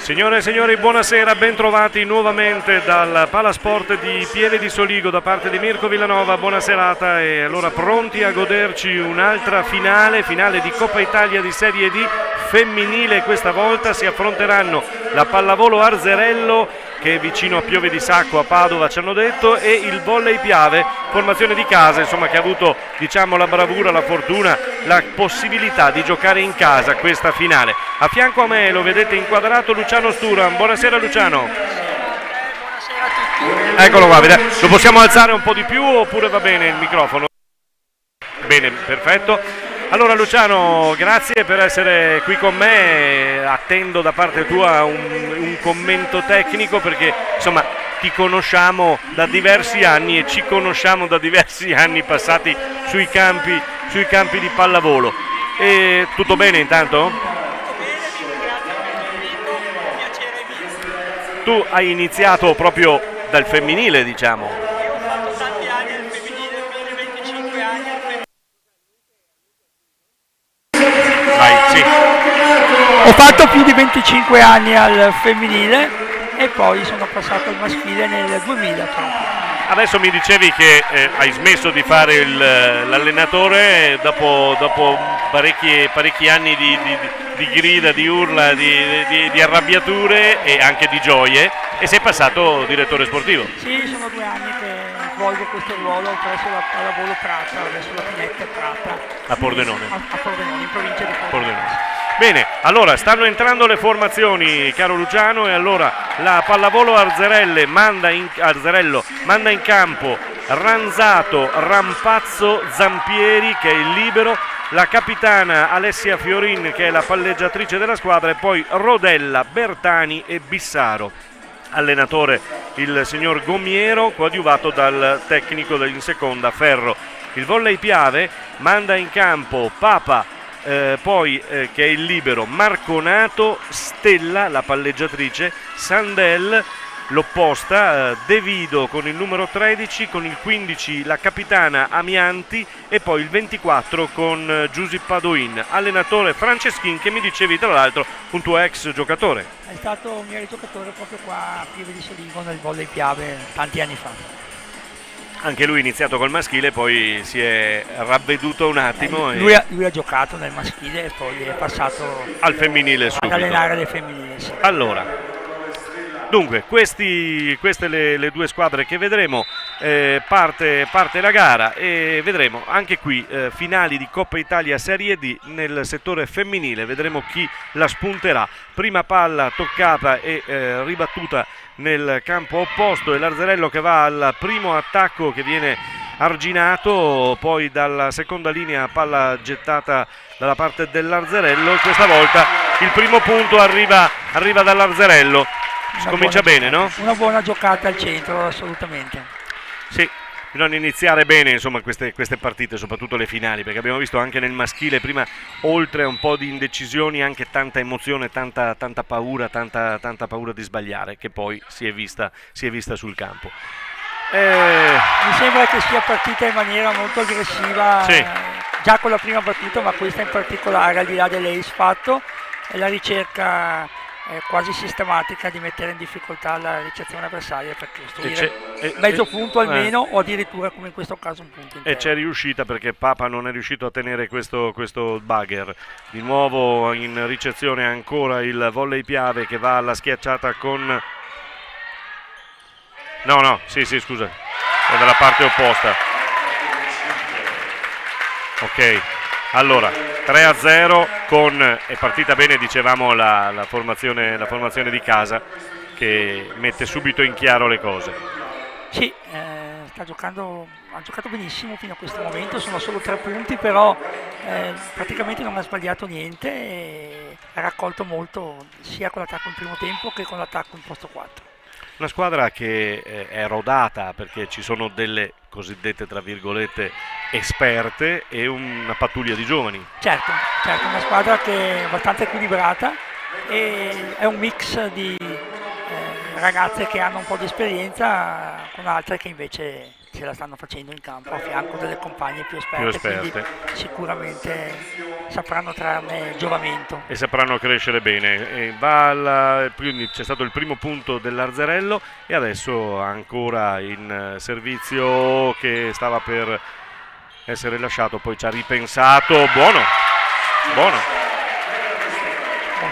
Signore e signori, buonasera, bentrovati nuovamente dal Palasport di Pieve di Soligo da parte di Mirko Villanova. Buona serata e allora pronti a goderci un'altra finale di Coppa Italia di Serie D femminile. Questa volta si affronteranno la Pallavolo Arzerello, che è vicino a Pieve di Sacco, a Padova ci hanno detto, e il Volley Piave, formazione di casa, insomma, che ha avuto, diciamo, la bravura, la fortuna, la possibilità di giocare in casa questa finale. A fianco a me lo vedete inquadrato Luciano Sturan. Buonasera Luciano. Buonasera a tutti. Eccolo qua, lo possiamo alzare un po' di più oppure va bene il microfono? Bene, perfetto. Allora Luciano, grazie per essere qui con me, attendo da parte tua un commento tecnico perché insomma ti conosciamo da diversi anni e ci conosciamo da diversi anni passati sui campi di pallavolo. E tutto bene intanto? Tutto bene, vi ringrazio per l'invito, piacere mio. Tu hai iniziato proprio dal femminile, diciamo. Io ho fatto tanti anni al femminile, più di 25 anni al femminile. Vai, sì. Ho fatto più di 25 anni al femminile e poi sono passato al maschile nel 2000 proprio. Adesso mi dicevi che hai smesso di fare l'allenatore dopo parecchi anni di grida, di urla, di arrabbiature e anche di gioie, e sei passato direttore sportivo. Sì, sono 2 anni che svolgo questo ruolo presso la Pallavolo Prata, adesso la Pinette Prata. A Pordenone. A Pordenone, in provincia di Pordenone. Pordenone. Bene, allora stanno entrando le formazioni, caro Luciano, e allora la Pallavolo Arzerello manda in campo Ranzato, Rampazzo, Zampieri, che è il libero, la capitana Alessia Fiorin, che è la palleggiatrice della squadra, e poi Rodella, Bertani e Bissaro. Allenatore il signor Gomiero, coadiuvato dal tecnico in seconda Ferro. Il Volley Piave manda in campo Papa, poi che è il libero, Marconato, Stella, la palleggiatrice, Sandel, l'opposta, De Vido con il numero 13, con il 15 la capitana Amianti e poi il 24 con Giuseppe Padoin. Allenatore Franceschin, che mi dicevi tra l'altro un tuo ex giocatore. È stato un mio giocatore proprio qua a Pieve di Soligo nel Volley Piave tanti anni fa. Anche lui iniziato col maschile, poi si è ravveduto un attimo. Lui ha giocato nel maschile e poi è passato al femminile subito. Ad allenare le femminili. Sì. Allora, dunque, queste le due squadre che vedremo, parte la gara e vedremo anche qui finali di Coppa Italia Serie D nel settore femminile, vedremo chi la spunterà. Prima palla toccata e ribattuta nel campo opposto, e l'Arzerello che va al primo attacco che viene arginato, poi dalla seconda linea palla gettata dalla parte dell'Arzerello, e questa volta il primo punto arriva dall'Arzerello. Si comincia bene, no? Una buona giocata al centro, assolutamente. Sì, bisogna iniziare bene insomma queste partite, soprattutto le finali, perché abbiamo visto anche nel maschile prima, oltre a un po' di indecisioni, anche tanta emozione, tanta paura, tanta paura di sbagliare, che poi si è vista sul campo. Mi sembra che sia partita in maniera molto aggressiva, sì. Già con la prima battuta, ma questa in particolare, al di là dell'ace fatto, è la ricerca quasi sistematica di mettere in difficoltà la ricezione avversaria per costruire mezzo punto almeno, o addirittura, come in questo caso, un punto intero. E c'è riuscita, perché Papa non è riuscito a tenere questo bugger. Di nuovo in ricezione ancora il Volley Piave, che va alla schiacciata con... No, sì, scusa, è dalla parte opposta. Ok, allora 3-0 è partita bene, dicevamo, la formazione di casa, che mette subito in chiaro le cose. Sì, ha giocato benissimo fino a questo momento, sono solo 3 punti, però praticamente non ha sbagliato niente e ha raccolto molto sia con l'attacco in primo tempo che con l'attacco in posto 4. Una squadra che è rodata, perché ci sono delle cosiddette, tra virgolette, esperte, e una pattuglia di giovani. Certo, una squadra che è abbastanza equilibrata e è un mix di ragazze che hanno un po' di esperienza con altre che invece ce la stanno facendo in campo a fianco delle compagne più esperte. Quindi sicuramente sapranno trarne giovamento e sapranno crescere bene. Quindi c'è stato il primo punto dell'Arzerello e adesso ancora in servizio che stava per essere lasciato, poi ci ha ripensato. Buono buon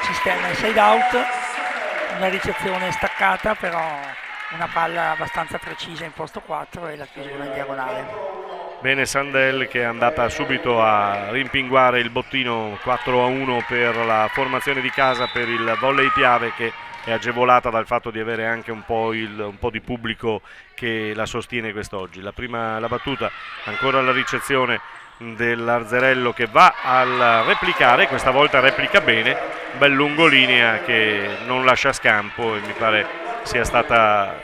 sistema side out, una ricezione staccata, però una palla abbastanza precisa in posto 4 e la chiusura in diagonale. Bene Sandel che è andata subito a rimpinguare il bottino. 4-1 per la formazione di casa, per il Volley Piave, che è agevolata dal fatto di avere anche un po' di pubblico che la sostiene quest'oggi. La battuta, ancora la ricezione dell'Arzerello che va al replicare, questa volta replica bene, bel lungolinea che non lascia scampo e mi pare sia stata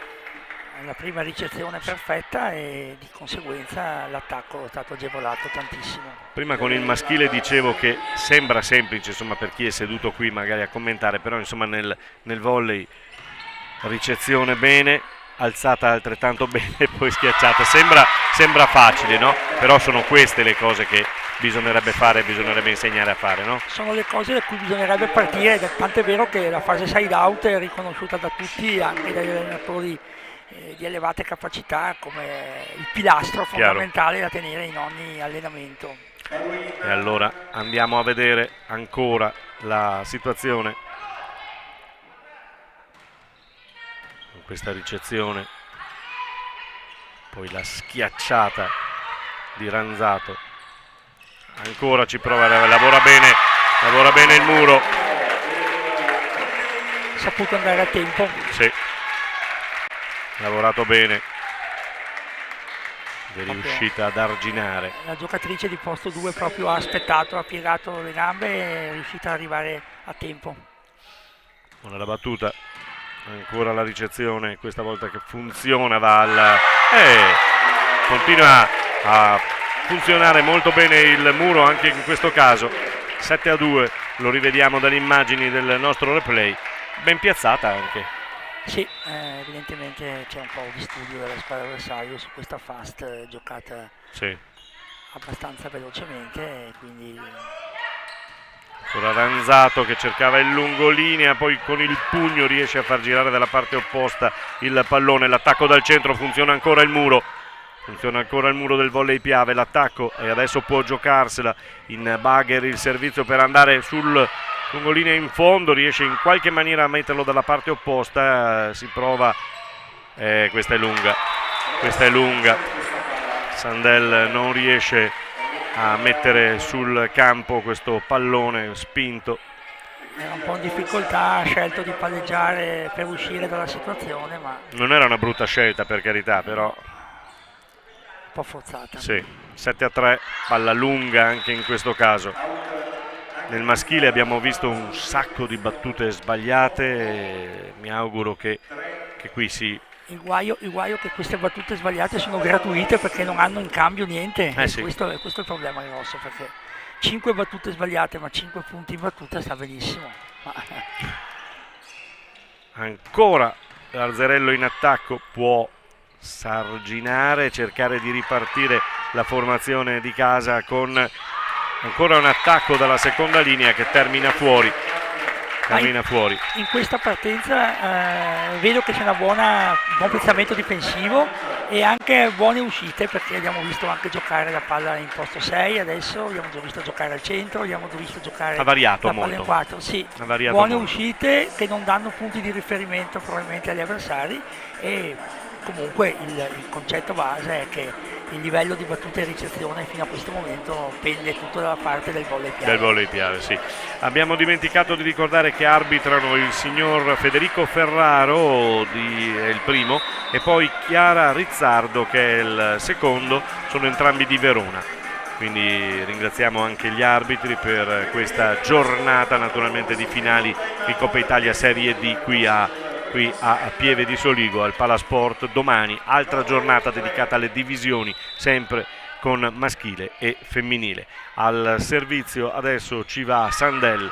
la prima ricezione perfetta e di conseguenza l'attacco è stato agevolato tantissimo. Prima con il maschile dicevo che sembra semplice, insomma, per chi è seduto qui magari a commentare, però insomma nel volley ricezione bene, alzata altrettanto bene e poi schiacciata, sembra facile, no? Però sono queste le cose che bisognerebbe fare, bisognerebbe insegnare a fare, no? Sono le cose da cui bisognerebbe partire, tant'è vero che la fase side out è riconosciuta da tutti, anche dagli allenatori di elevate capacità, come il pilastro fondamentale da tenere in ogni allenamento. E allora andiamo a vedere ancora la situazione. Questa ricezione, poi la schiacciata di Ranzato, ancora ci prova, lavora bene il muro, saputo andare a tempo, sì, lavorato bene, è riuscita ad arginare. La giocatrice di posto 2 proprio ha aspettato, ha piegato le gambe e è riuscita ad arrivare a tempo. Buona la battuta. Ancora la ricezione, questa volta che funziona, continua a funzionare molto bene il muro anche in questo caso. 7-2, lo rivediamo dalle immagini del nostro replay, ben piazzata anche. Sì, evidentemente c'è un po' di studio della squadra avversaria su questa fast giocata abbastanza velocemente, quindi... Ora Ranzato che cercava il lungolinea, poi con il pugno riesce a far girare dalla parte opposta il pallone, l'attacco dal centro, funziona ancora il muro del Volley Piave, l'attacco, e adesso può giocarsela in Bagher il servizio per andare sul lungolinea in fondo, riesce in qualche maniera a metterlo dalla parte opposta, si prova, questa è lunga, Sandel non riesce a mettere sul campo questo pallone spinto. Era un po' in difficoltà, ha scelto di palleggiare per uscire dalla situazione, ma non era una brutta scelta, per carità, però un po' forzata. Sì, 7-3, palla lunga anche in questo caso. Nel maschile abbiamo visto un sacco di battute sbagliate e mi auguro che qui si... Il guaio è che queste battute sbagliate sono gratuite perché non hanno in cambio niente. Sì. Questo è il problema grosso, perché 5 battute sbagliate ma 5 punti in battuta sta benissimo. Ancora l'Arzerello in attacco, può sarginare, cercare di ripartire la formazione di casa con ancora un attacco dalla seconda linea che termina fuori. In questa partenza vedo che c'è un buon piazzamento difensivo e anche buone uscite, perché abbiamo visto anche giocare la palla in posto 6, adesso abbiamo visto giocare al centro, abbiamo visto giocare ha variato la palla molto. In 4. Sì, buone molto. Uscite che non danno punti di riferimento probabilmente agli avversari, e comunque il concetto base è che il livello di battuta e ricezione fino a questo momento pende tutto dalla parte del Volley Piave. Sì. Abbiamo dimenticato di ricordare che arbitrano il signor Federico Ferraro, è il primo, e poi Chiara Rizzardo che è il secondo, sono entrambi di Verona. Quindi ringraziamo anche gli arbitri per questa giornata naturalmente di finali di Coppa Italia Serie D qui a Pieve di Soligo, al Palasport. Domani altra giornata dedicata alle divisioni, sempre con maschile e femminile. Al servizio adesso ci va Sandel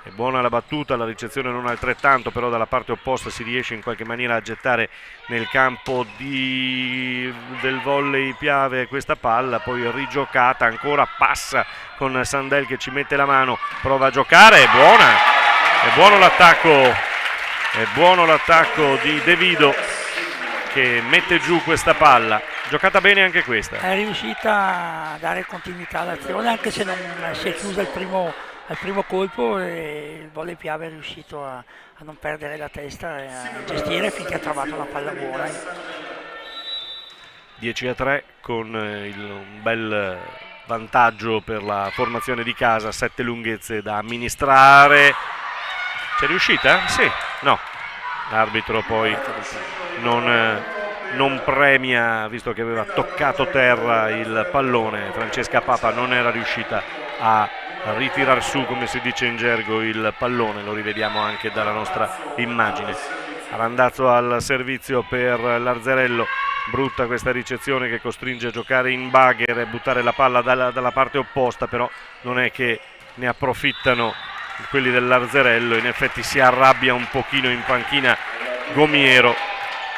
È buona la battuta, la ricezione non altrettanto, però dalla parte opposta si riesce in qualche maniera a gettare nel campo del volley Piave questa palla, poi rigiocata, ancora passa con Sandel che ci mette la mano, prova a giocare, è buona, è buono l'attacco di De Vido che mette giù questa palla, giocata bene anche questa. È riuscita a dare continuità all'azione anche se non si è chiusa al primo colpo, e il volley Piave è riuscito a non perdere la testa e a gestire finché ha trovato una palla buona. 10-3 con un bel vantaggio per la formazione di casa, 7 lunghezze da amministrare. C'è riuscita? Sì, no. L'arbitro poi non premia, visto che aveva toccato terra il pallone. Francesca Papa non era riuscita a ritirar su, come si dice in gergo, il pallone, lo rivediamo anche dalla nostra immagine. Randazzo al servizio per l'Arzerello, brutta questa ricezione che costringe a giocare in bagher e buttare la palla dalla parte opposta, però non è che ne approfittano quelli dell'Arzerello, in effetti si arrabbia un pochino in panchina Gomiero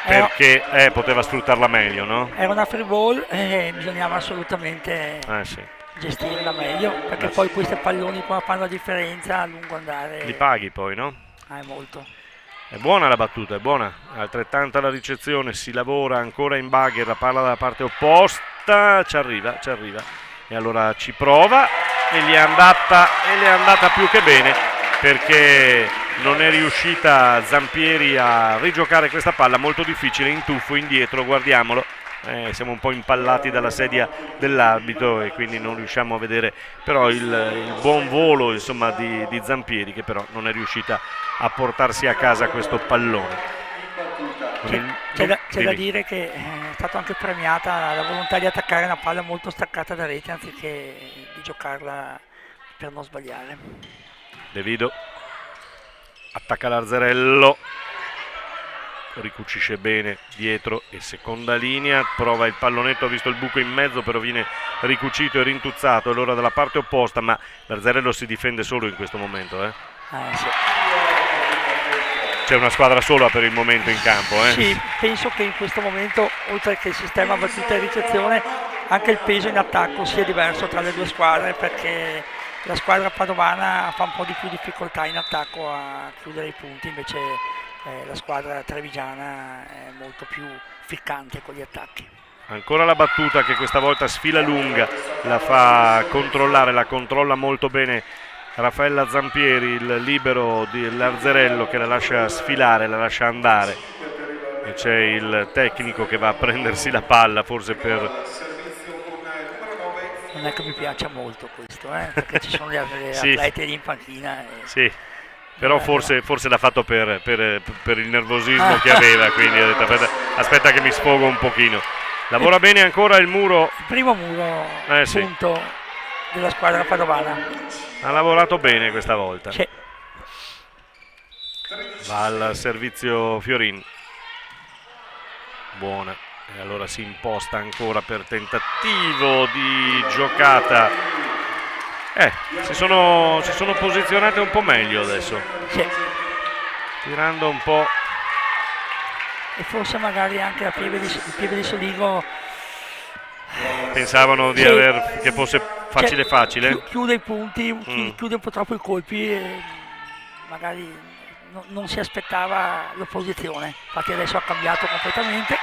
perché poteva sfruttarla meglio, no? Era una free ball e bisognava assolutamente gestirla meglio, perché poi questi palloni qua fanno la differenza a lungo andare. Li paghi poi, no? È molto. È buona la battuta, è buona, altrettanta la ricezione, si lavora ancora in bagher, la palla dalla parte opposta, ci arriva e allora ci prova e gli è andata più che bene, perché non è riuscita Zampieri a rigiocare questa palla, molto difficile, in tuffo indietro, guardiamolo. Siamo un po' impallati dalla sedia dell'arbitro e quindi non riusciamo a vedere però il buon volo, insomma, di Zampieri, che però non è riuscita a portarsi a casa questo pallone. C'è da dire che è stata anche premiata la volontà di attaccare una palla molto staccata da rete anziché di giocarla per non sbagliare. De Vido attacca l'Arzerello, ricucisce bene dietro e seconda linea, prova il pallonetto, ha visto il buco in mezzo, però viene ricucito e rintuzzato, allora dalla parte opposta, ma l'Arzerello si difende solo in questo momento. Sì. C'è una squadra sola per il momento in campo. Sì, penso che in questo momento, oltre che il sistema battuta e ricezione, anche il peso in attacco sia diverso tra le due squadre, perché la squadra padovana fa un po' di più difficoltà in attacco a chiudere i punti, invece la squadra trevigiana è molto più ficcante con gli attacchi. Ancora la battuta che questa volta sfila lunga, la fa controllare, la controlla molto bene Raffaella Zampieri, il libero dell'Arzerello, che la lascia sfilare, la lascia andare, e c'è il tecnico che va a prendersi la palla, forse per... Non è che mi piaccia molto questo, perché ci sono gli atleti lì in panchina. Sì. Però forse l'ha fatto per il nervosismo che aveva, quindi ha detto aspetta che mi sfogo un pochino. Lavora bene ancora il muro. Il primo muro punto della squadra padovana. Ha lavorato bene questa volta. Sì. Va al servizio Fiorin. Buona. E allora si imposta ancora per tentativo di giocata. Si sono posizionate un po' meglio adesso. Sì. Tirando un po'. E forse magari anche a Pieve di Soligo pensavano di che fosse facile. Chiude i punti, chiude un po' troppo i colpi e magari non si aspettava l'opposizione. Infatti adesso ha cambiato completamente.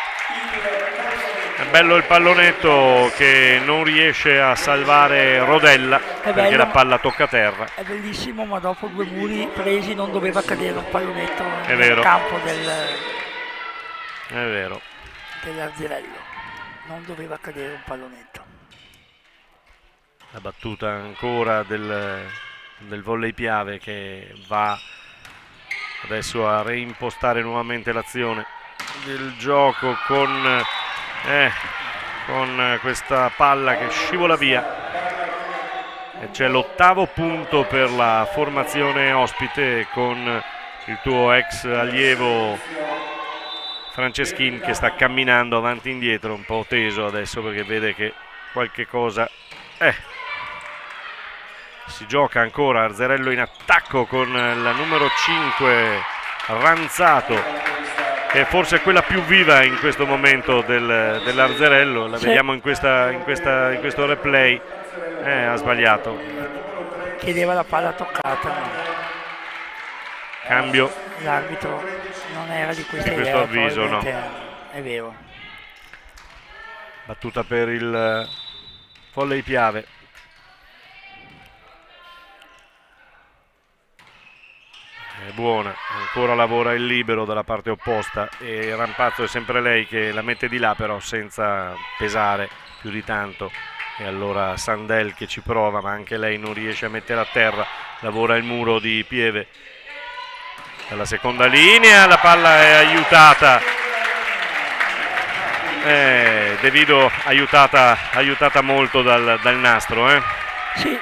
È bello il pallonetto che non riesce a salvare Rodella, perché la palla tocca terra. È bellissimo, ma dopo 2 muri presi non doveva cadere un pallonetto nel campo È vero. dell'Arzerello. Non doveva cadere un pallonetto. La battuta ancora del volley Piave, che va adesso a reimpostare nuovamente l'azione del gioco con questa palla che scivola via, e c'è l'8° punto per la formazione ospite, con il tuo ex allievo Franceschin che sta camminando avanti e indietro, un po' teso adesso perché vede che qualche cosa Si gioca ancora Arzerello in attacco con la numero 5 Ranzato, che è forse quella più viva in questo momento dell'Arzerello. La vediamo in questo replay. Ha sbagliato. Chiedeva la palla toccata. Cambio. L'arbitro non era di questa idea. Questo avviso, no. È vero. Battuta per il Volley Piave. È buona, ancora lavora il libero dalla parte opposta e Rampazzo è sempre lei che la mette di là, però senza pesare più di tanto. E allora Sandel che ci prova, ma anche lei non riesce a mettere a terra. Lavora il muro di Pieve dalla seconda linea, la palla è aiutata. De Vido aiutata molto dal nastro. Sì,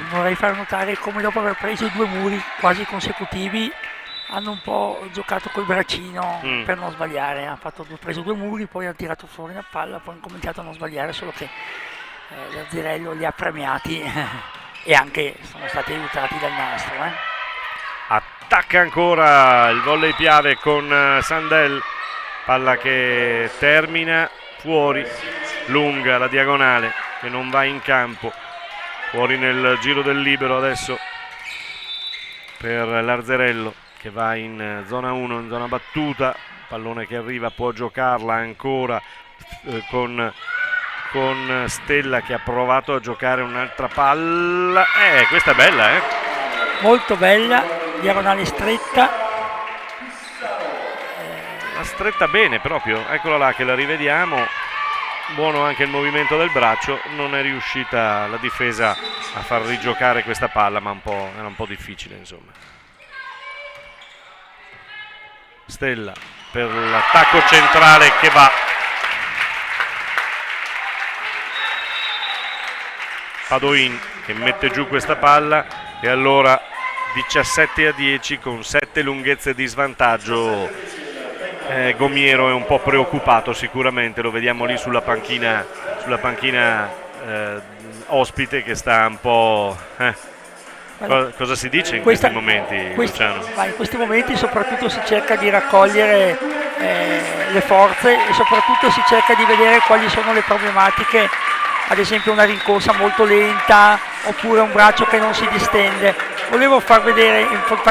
vorrei far notare come dopo aver preso i 2 muri quasi consecutivi hanno un po' giocato col braccino per non sbagliare. Ha preso 2 muri, poi ha tirato fuori la palla, poi hanno cominciato a non sbagliare, solo che l'Arzerello li ha premiati e anche sono stati aiutati dal nastro. Attacca ancora il Volley Piave con Sandel, palla che termina fuori, lunga la diagonale che non va in campo. Fuori nel giro del libero adesso per l'Arzerello che va in zona 1, in zona battuta. Pallone che arriva, può giocarla ancora con Stella che ha provato a giocare un'altra palla. Questa è bella, Molto bella, diagonale stretta. La stretta bene proprio, eccola là che la rivediamo. Buono anche il movimento del braccio, non è riuscita la difesa a far rigiocare questa palla, ma era un po' difficile, insomma. Stella per l'attacco centrale che va. Padoin che mette giù questa palla e allora 17-10 con 7 lunghezze di svantaggio. Gomiero è un po' preoccupato sicuramente, lo vediamo lì sulla panchina ospite che sta un po'... Cosa si dice in questi momenti, Luciano? In questi momenti soprattutto si cerca di raccogliere le forze e soprattutto si cerca di vedere quali sono le problematiche, ad esempio una rincorsa molto lenta oppure un braccio che non si distende. Volevo far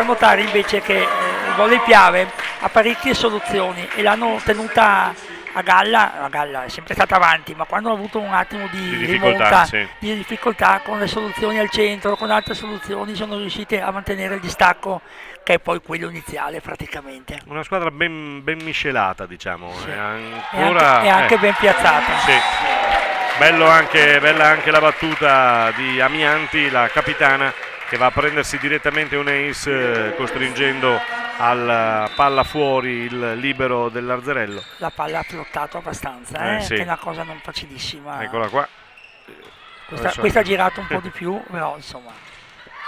notare invece che il Volley Piave ha parecchie soluzioni e l'hanno tenuta a galla. La galla è sempre stata avanti, ma quando ha avuto un attimo di rimonta, di difficoltà con le soluzioni al centro, con altre soluzioni, sono riuscite a mantenere il distacco che è poi quello iniziale praticamente. Una squadra ben miscelata, diciamo. Sì. Ancora, e anche ben piazzata. Sì. Bella anche la battuta di Amianti, la capitana, che va a prendersi direttamente un ace costringendo alla palla fuori il libero dell'Arzerello. La palla ha flottato abbastanza, sì. Che è una cosa non facilissima. Eccola qua. Questa ha girato un po' di più, però insomma.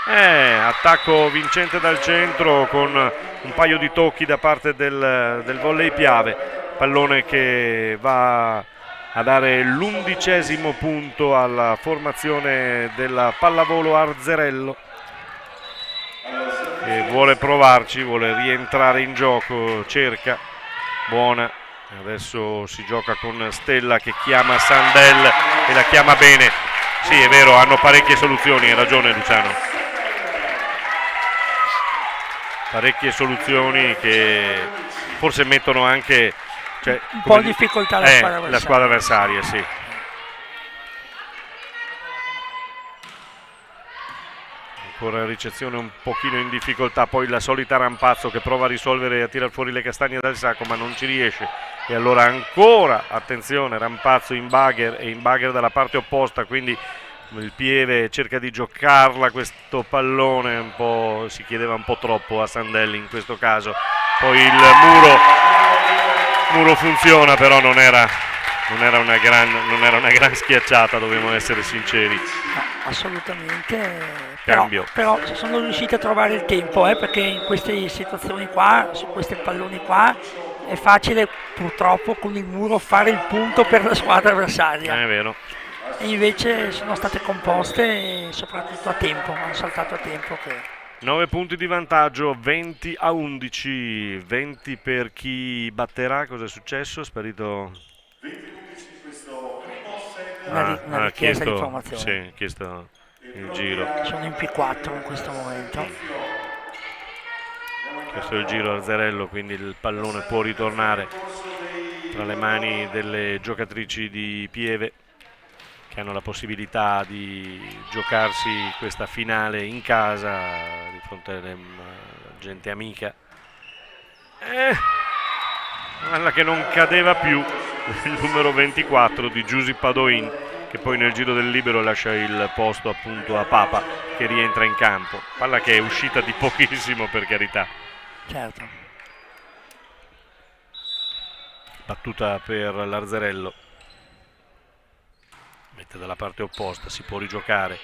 Attacco vincente dal centro con un paio di tocchi da parte del Volley Piave. Pallone che va a dare l'11° punto alla formazione della pallavolo Arzerello, che vuole provarci, vuole rientrare in gioco, cerca. Buona, adesso si gioca con Stella che chiama Sandel e la chiama bene. Sì, è vero, hanno parecchie soluzioni, hai ragione Luciano, parecchie soluzioni che forse mettono anche un po' di difficoltà la squadra avversaria, sì. Ancora ricezione un pochino in difficoltà, poi la solita Rampazzo che prova a risolvere e a tirar fuori le castagne dal sacco, ma non ci riesce. E allora ancora, attenzione, Rampazzo in bagger dalla parte opposta, quindi il Pieve cerca di giocarla questo pallone, si chiedeva un po' troppo a Sandelli in questo caso. Poi il muro funziona, però non era una gran schiacciata, dobbiamo essere sinceri. No, assolutamente. Cambio. Però sono riusciti a trovare il tempo, perché in queste situazioni qua, su questi palloni qua, è facile purtroppo con il muro fare il punto per la squadra avversaria. È vero. e invece sono state composte e soprattutto a tempo, hanno saltato a tempo. 9 punti di vantaggio, 20-11, 20 per chi batterà. Cosa è successo? È sparito... Una richiesta di informazione. Sì, ha chiesto il giro. Sono in P4 in questo momento. Questo è il giro Arzerello, quindi il pallone può ritornare tra le mani delle giocatrici di Pieve, che hanno la possibilità di giocarsi questa finale in casa di fronte alla gente amica. Palla che non cadeva più, il numero 24 di Giusy Padoin, che poi nel giro del libero lascia il posto appunto a Papa, che rientra in campo. Palla che è uscita di pochissimo, per carità. Certo. Battuta per l'Arzerello. Mette dalla parte opposta, si può rigiocare.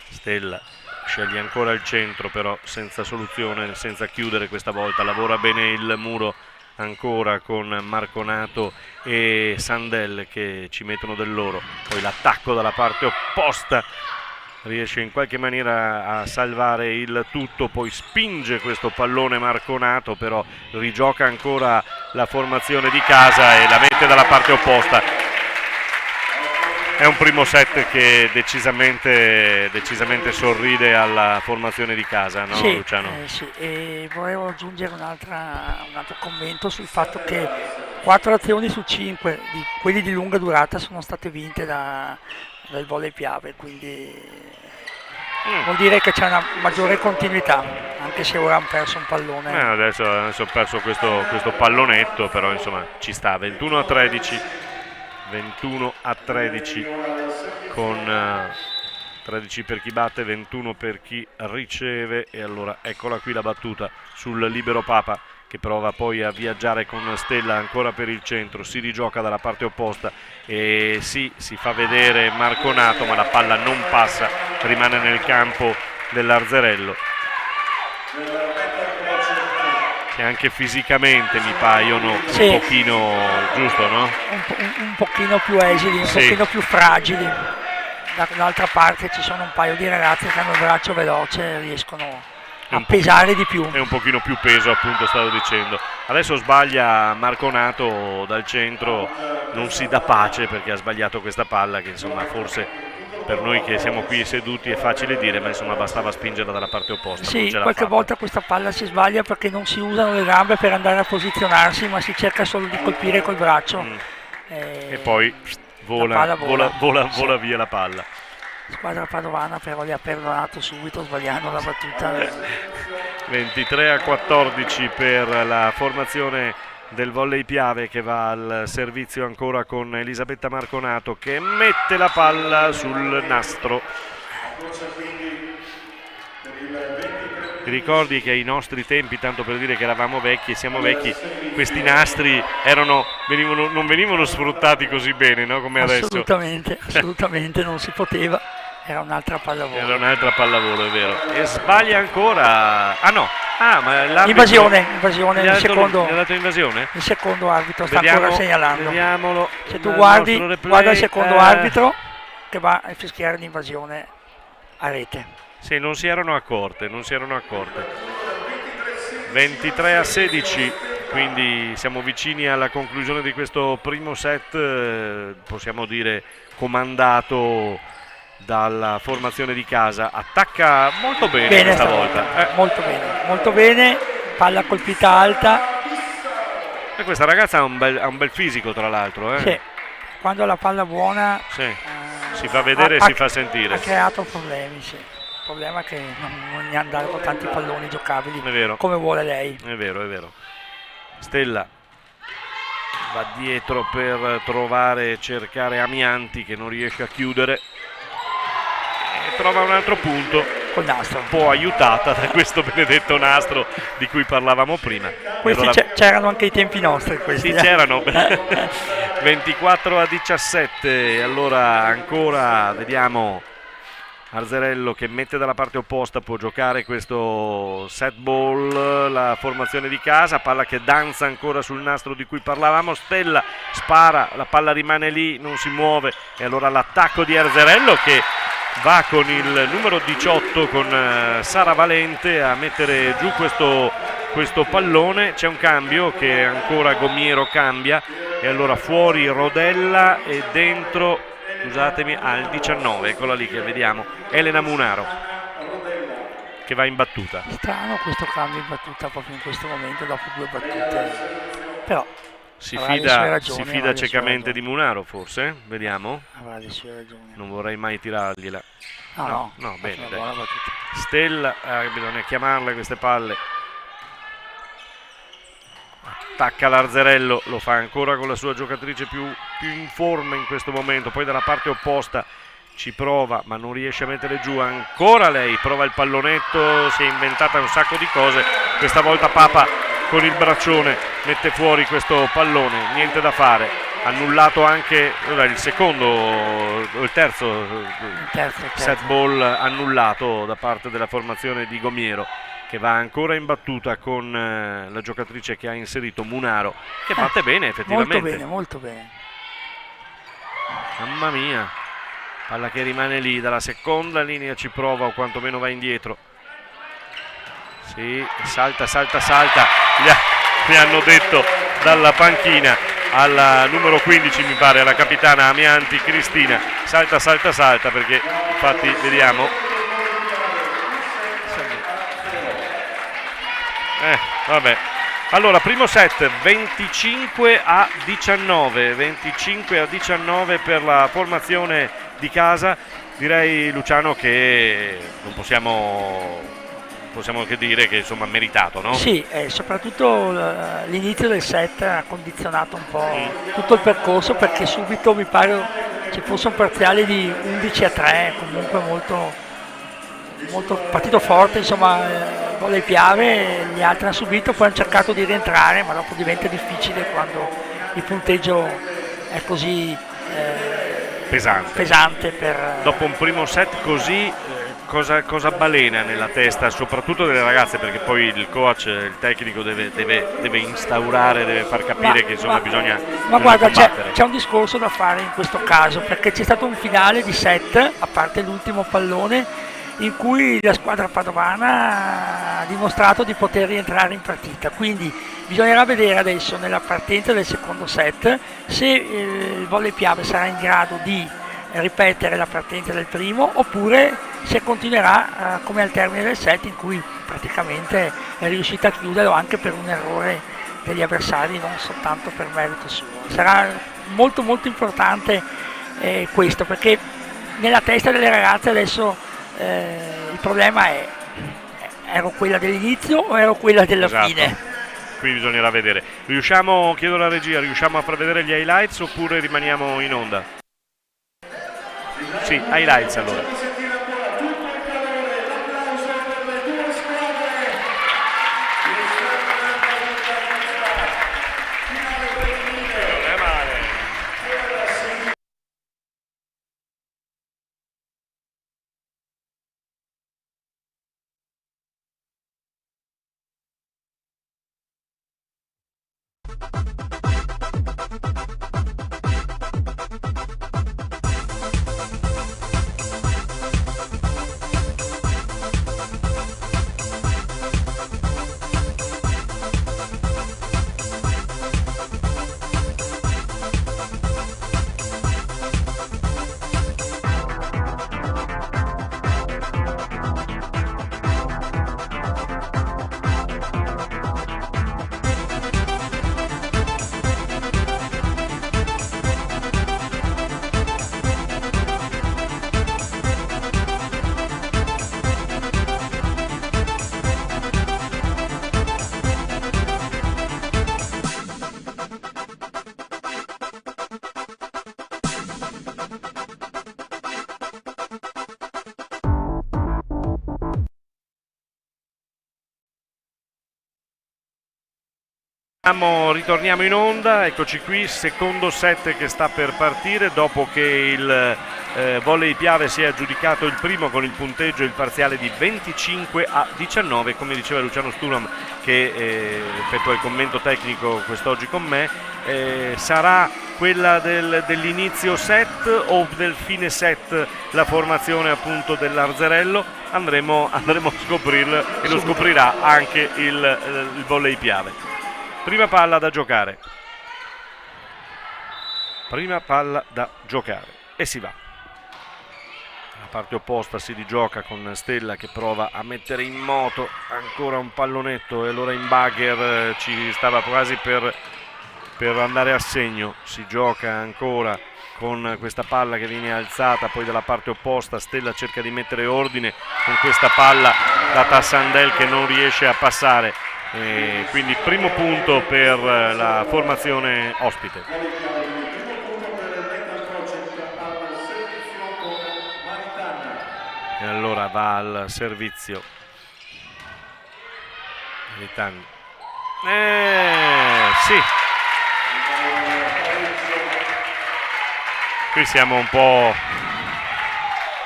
Stella sceglie ancora il centro, però senza soluzione, senza chiudere questa volta. Lavora bene il muro ancora con Marconato e Sandel che ci mettono del loro. Poi l'attacco dalla parte opposta, riesce in qualche maniera a salvare il tutto, poi spinge questo pallone Marconato, però rigioca ancora la formazione di casa e la mette dalla parte opposta. È un primo set che decisamente sorride alla formazione di casa, no, sì, Luciano? Sì, e volevo aggiungere un altro commento sul fatto che 4 azioni su 5 di quelli di lunga durata sono state vinte dal volley Piave, quindi vuol dire che c'è una maggiore continuità, anche se ora hanno perso un pallone. Adesso ho perso questo pallonetto, però insomma ci sta. 21-13 con 13 per chi batte, 21 per chi riceve. E allora eccola qui la battuta sul libero Papa, che prova poi a viaggiare con Stella ancora per il centro, si rigioca dalla parte opposta e sì, si fa vedere Marconato, ma la palla non passa, rimane nel campo dell'Arzerello, che anche fisicamente mi paiono un pochino, giusto, no? Un pochino più esili, un pochino più fragili. Dall'altra parte ci sono un paio di ragazze che hanno il braccio veloce e riescono a pesare di più. È un pochino più peso, appunto, stavo dicendo. Adesso sbaglia Marconato dal centro, non si dà pace perché ha sbagliato questa palla che insomma forse per noi che siamo qui seduti è facile dire, ma insomma bastava spingerla dalla parte opposta. Sì, qualche volta questa palla si sbaglia perché non si usano le gambe per andare a posizionarsi, ma si cerca solo di colpire col braccio. E poi vola via la palla. Squadra padovana però le ha perdonato subito sbagliando la battuta. 23-14 per la formazione del volley Piave, che va al servizio ancora con Elisabetta Marconato, che mette la palla sul nastro. Ti ricordi che ai nostri tempi, tanto per dire che eravamo vecchi e siamo vecchi, questi nastri non venivano sfruttati così bene, no? Come adesso. Assolutamente non si poteva. Era un'altra pallavolo, è vero. E sbaglia ancora. Ma invasione, il secondo. Gli ha dato invasione? Il secondo arbitro sta ancora segnalando. Vediamolo. Se tu guarda il secondo arbitro che va a fischiare l'invasione a rete. Sì, non si erano accorte. 23-16, quindi siamo vicini alla conclusione di questo primo set, possiamo dire comandato dalla formazione di casa. Attacca molto bene questa volta. Molto bene, palla colpita alta. E questa ragazza ha un bel fisico, tra l'altro. Sì, quando ha la palla buona si fa vedere e si fa sentire. Ha creato problemi, sì. Il problema è che non gli hanno dato tanti palloni giocabili come vuole lei. È vero. Stella va dietro per cercare Amianti, che non riesce a chiudere. Trova un altro punto col nastro, un po' aiutata da questo benedetto nastro di cui parlavamo prima. Questi c'erano anche ai tempi nostri questi. Sì, c'erano. 24-17. Allora ancora vediamo Arzerello che mette dalla parte opposta, può giocare questo set ball, la formazione di casa, palla che danza ancora sul nastro di cui parlavamo, Stella spara, la palla rimane lì, non si muove e allora l'attacco di Arzerello che va con il numero 18 con Sara Valente a mettere giù questo pallone. C'è un cambio che ancora Gomiero cambia e allora fuori Rodella e dentro, scusatemi, al 19, eccola lì che vediamo, Elena Munaro che va in battuta. Strano questo cambio in battuta proprio in questo momento dopo 2 battute, però si fida ciecamente di Munaro forse? Vediamo. Avrà le sue ragioni. Non vorrei mai tirargliela. No, bene, dai. Stella, bisogna chiamarle queste palle. Attacca l'Arzerello, lo fa ancora con la sua giocatrice più in forma in questo momento, poi dalla parte opposta ci prova ma non riesce a mettere giù, ancora lei prova il pallonetto, si è inventata un sacco di cose, questa volta Papa con il braccione mette fuori questo pallone, niente da fare, annullato anche il terzo set ball annullato da parte della formazione di Gomiero, che va ancora in battuta con la giocatrice che ha inserito Munaro, che batte bene effettivamente. Molto bene. Mamma mia, palla che rimane lì, dalla seconda linea ci prova o quantomeno va indietro. Sì, salta. Gli hanno detto dalla panchina alla numero 15 mi pare, alla capitana Amianti Cristina, salta perché infatti vediamo. Vabbè. Allora, primo set 25-19 per la formazione di casa. Direi, Luciano, che non possiamo che dire che insomma meritato, no? Sì, soprattutto l'inizio del set ha condizionato un po' tutto il percorso, perché subito mi pare ci fosse un parziale di 11-3, comunque molto partito forte, insomma. Volley Piave, gli altri hanno subito, poi hanno cercato di rientrare, ma dopo diventa difficile quando il punteggio è così pesante dopo un primo set così. Cosa balena nella testa soprattutto delle ragazze, perché poi il coach, il tecnico deve instaurare, deve far capire che insomma bisogna guarda, combattere. c'è un discorso da fare in questo caso, perché c'è stato un finale di set, a parte l'ultimo pallone, in cui la squadra padovana ha dimostrato di poter rientrare in partita, quindi bisognerà vedere adesso nella partenza del secondo set se il Volley Piave sarà in grado di ripetere la partenza del primo, oppure se continuerà come al termine del set, in cui praticamente è riuscita a chiuderlo anche per un errore degli avversari, non soltanto per merito suo. Sarà molto importante questo, perché nella testa delle ragazze adesso il problema è: ero quella dell'inizio o ero quella della fine? Qui bisognerà vedere. Chiedo alla regia, riusciamo a far vedere gli highlights oppure rimaniamo in onda? Sì, highlights allora. Ritorniamo in onda, eccoci qui, secondo set che sta per partire dopo che il Volley Piave si è aggiudicato il primo con il punteggio, il parziale di 25-19, come diceva Luciano Sturam che effettua il commento tecnico quest'oggi con me. Sarà quella dell'inizio set o del fine set la formazione appunto dell'Arzerello? Andremo a scoprirlo e lo scoprirà anche il Volley Piave. Prima palla da giocare e si va. La parte opposta si rigioca con Stella che prova a mettere in moto ancora un pallonetto e allora in bugger ci stava quasi per andare a segno. Si gioca ancora con questa palla che viene alzata poi dalla parte opposta. Stella cerca di mettere ordine con questa palla data a Sandel che non riesce a passare, quindi primo punto per la formazione ospite. E allora va al servizio Maritani. Sì, qui siamo un po',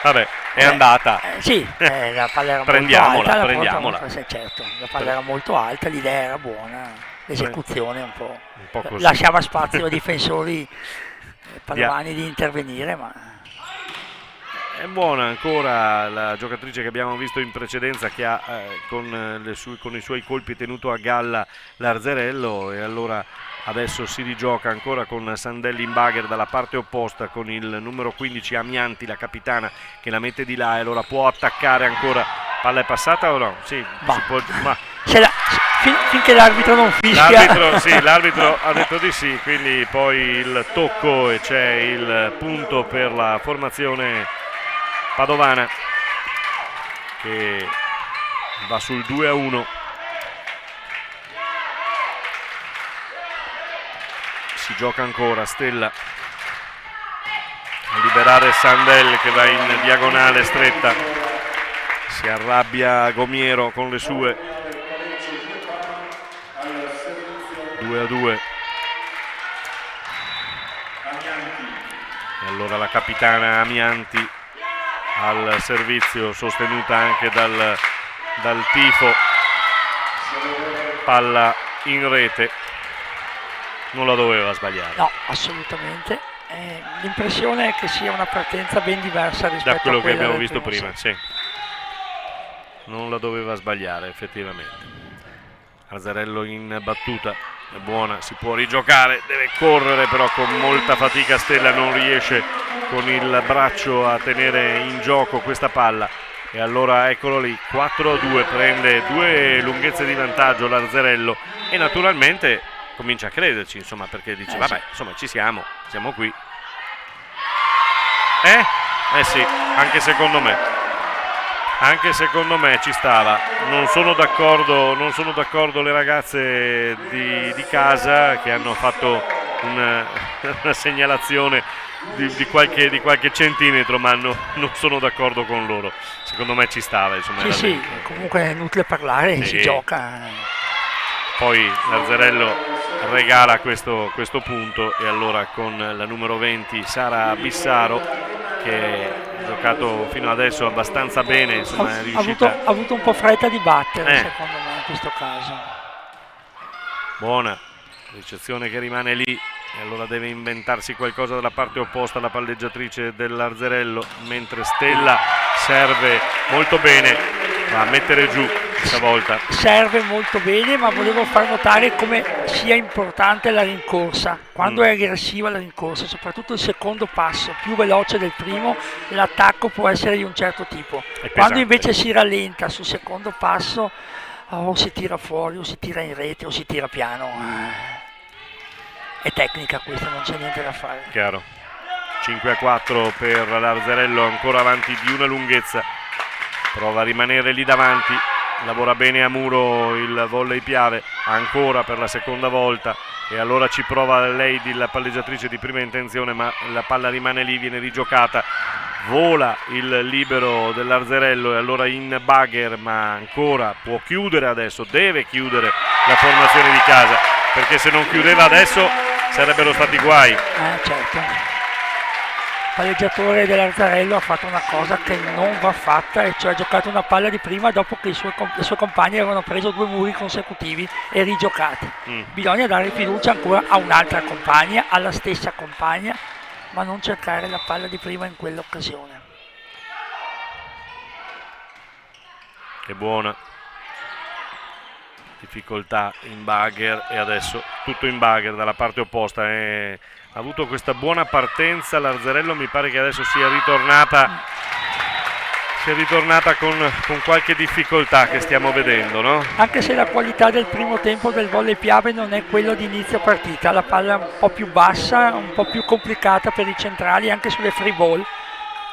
vabbè, è andata. Sì, la palla era prendiamola. Certo, la palla era molto alta, l'idea era buona, l'esecuzione un po' così. Lasciava spazio ai difensori padovani di intervenire, ma è buona ancora la giocatrice che abbiamo visto in precedenza, che ha con i suoi colpi tenuto a galla l'Arzerello, e allora adesso si rigioca ancora con Sandelli in bugger dalla parte opposta con il numero 15 Amianti, la capitana, che la mette di là e allora può attaccare ancora. Palla è passata o no? Sì, finché l'arbitro non fischia. L'arbitro ha detto di sì, quindi poi il tocco e c'è il punto per la formazione padovana che va sul 2-1. Si gioca ancora, Stella a liberare Sandel che va in diagonale stretta, si arrabbia Gomiero con le sue. 2-2. E allora la capitana Amianti al servizio, sostenuta anche dal tifo. Palla in rete, non la doveva sbagliare. No, assolutamente. L'impressione è che sia una partenza ben diversa rispetto da quello a quella che abbiamo del visto primo prima, sì. Non la doveva sbagliare effettivamente. Arzerello in battuta, è buona, si può rigiocare, deve correre però con molta fatica. Stella non riesce con il braccio a tenere in gioco questa palla e allora eccolo lì, 4-2, prende 2 lunghezze di vantaggio l'Arzerello e naturalmente comincia a crederci, insomma, perché dice vabbè, insomma, ci siamo qui. Sì, anche secondo me ci stava. Non sono d'accordo le ragazze di casa che hanno fatto una segnalazione di qualche centimetro, ma non sono d'accordo con loro. Secondo me ci stava, insomma. Sì, comunque è inutile parlare, si gioca. Poi l'Arzerello regala questo punto e allora con la numero 20 Sara Bissaro, che ha giocato fino adesso abbastanza bene, insomma, è riuscita. Ha avuto un po' fretta di battere, secondo me, in questo caso. Buona ricezione che rimane lì e allora deve inventarsi qualcosa dalla parte opposta la palleggiatrice dell'Arzerello, mentre Stella serve molto bene, va a mettere giù questa volta. Serve molto bene, ma volevo far notare come sia importante la rincorsa. Quando è aggressiva la rincorsa, soprattutto il secondo passo, più veloce del primo, l'attacco può essere di un certo tipo. Quando invece si rallenta sul secondo passo, o si tira fuori, o si tira in rete, o si tira piano. È tecnica questa, non c'è niente da fare. Chiaro. 5-4 per l'Arzerello, ancora avanti di una lunghezza. Prova a rimanere lì davanti. Lavora bene a muro il Volley Piave, ancora per la seconda volta. E allora ci prova lei, la palleggiatrice di prima intenzione, ma la palla rimane lì, viene rigiocata. Vola il libero dell'Arzerello e allora in bugger, ma ancora può chiudere adesso, deve chiudere la formazione di casa, perché se non chiudeva adesso sarebbero stati guai. Certo. palleggiatore dell'Arzarello ha fatto una cosa che non va fatta, e cioè ha giocato una palla di prima dopo che le sue compagne avevano preso 2 muri consecutivi e rigiocati. Bisogna dare fiducia ancora a un'altra compagna, alla stessa compagna, ma non cercare la palla di prima in quell'occasione. Che buona difficoltà in bagger, e adesso tutto in bagger dalla parte opposta. Ha avuto questa buona partenza l'Arzarello, mi pare che adesso sia ritornata con qualche difficoltà che stiamo vedendo, no? Anche se la qualità del primo tempo del Volley Piave non è quello di inizio partita, la palla è un po' più bassa, un po' più complicata per i centrali, anche sulle free ball.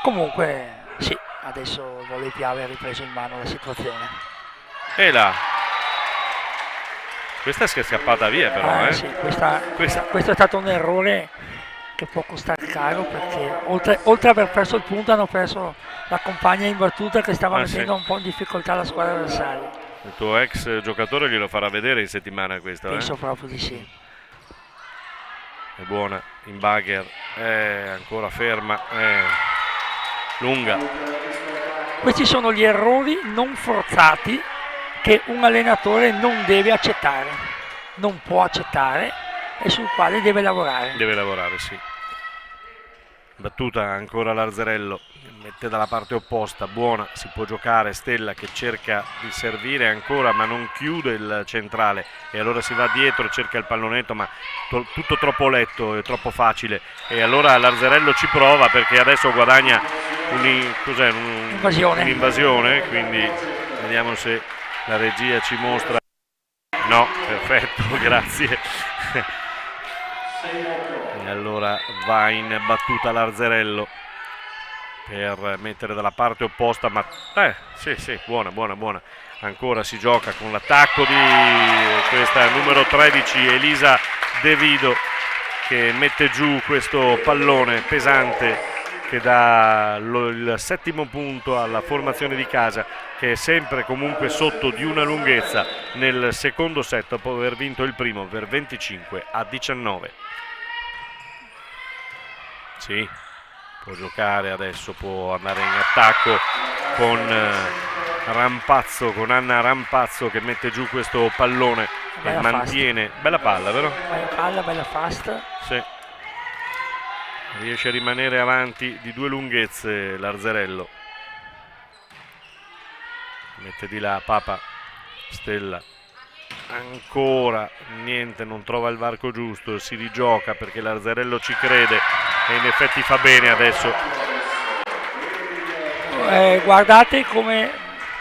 Comunque sì, adesso il Volley Piave ha ripreso in mano la situazione. E là, questa è scappata via però, Sì, questo è stato un errore che può costare caro, perché oltre ad aver perso il punto hanno perso la compagna in battuta che stava mettendo un po' in difficoltà la squadra avversaria. Il tuo ex giocatore glielo farà vedere in settimana questo? Penso proprio di sì. È buona, in bagger, ancora ferma, lunga. Questi sono gli errori non forzati che un allenatore non deve accettare, non può accettare, e sul quale deve lavorare. Deve lavorare, sì. Battuta ancora l'Arzarello, mette dalla parte opposta, buona, si può giocare. Stella che cerca di servire ancora ma non chiude il centrale, e allora si va dietro, cerca il pallonetto, ma tutto troppo letto e troppo facile, e allora l'Arzarello ci prova, perché adesso guadagna un'invasione, quindi vediamo se la regia ci mostra. No, perfetto, grazie. E allora va in battuta l'Arzarello per mettere dalla parte opposta, ma sì, buona. Ancora si gioca con l'attacco di questa numero 13 Elisa De Vido, che mette giù questo pallone pesante che dà il 7° punto alla formazione di casa, che è sempre comunque sotto di una lunghezza nel secondo set, dopo aver vinto il primo per 25-19. Sì, può giocare adesso, può andare in attacco con Rampazzo, con Anna Rampazzo, che mette giù questo pallone e mantiene. Fast. Bella palla, vero? Bella palla, bella fast. Sì. Riesce a rimanere avanti di 2 lunghezze l'Arzarello. Mette di là Papa. Stella. Ancora niente, non trova il varco giusto, si rigioca perché l'Arzarello ci crede e in effetti fa bene adesso. Guardate come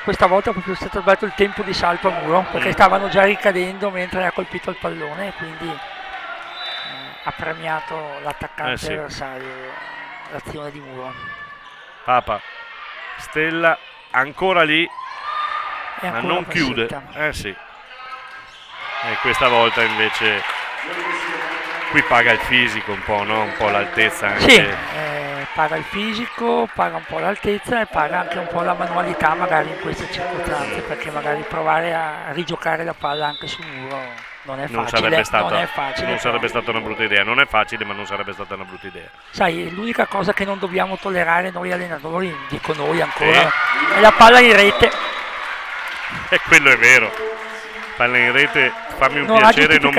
questa volta è proprio stato dato il tempo di salto a muro, perché stavano già ricadendo mentre ha colpito il pallone, quindi ha premiato l'attaccante avversario, l'azione di muro. Papa, Stella ancora lì, ma non passetta. chiude. Sì. E questa volta invece qui paga il fisico un po', no? Un po' l'altezza anche. Sì, paga il fisico, paga un po' l'altezza e paga anche un po' la manualità magari in queste circostanze, perché magari provare a rigiocare la palla anche sul muro non è facile. Non sarebbe stata una brutta idea, non è facile, ma non sarebbe stata una brutta idea. Sai, l'unica cosa che non dobbiamo tollerare noi allenatori, dico noi ancora, è la palla in rete. E quello è vero. Palla in rete, fammi un piacere non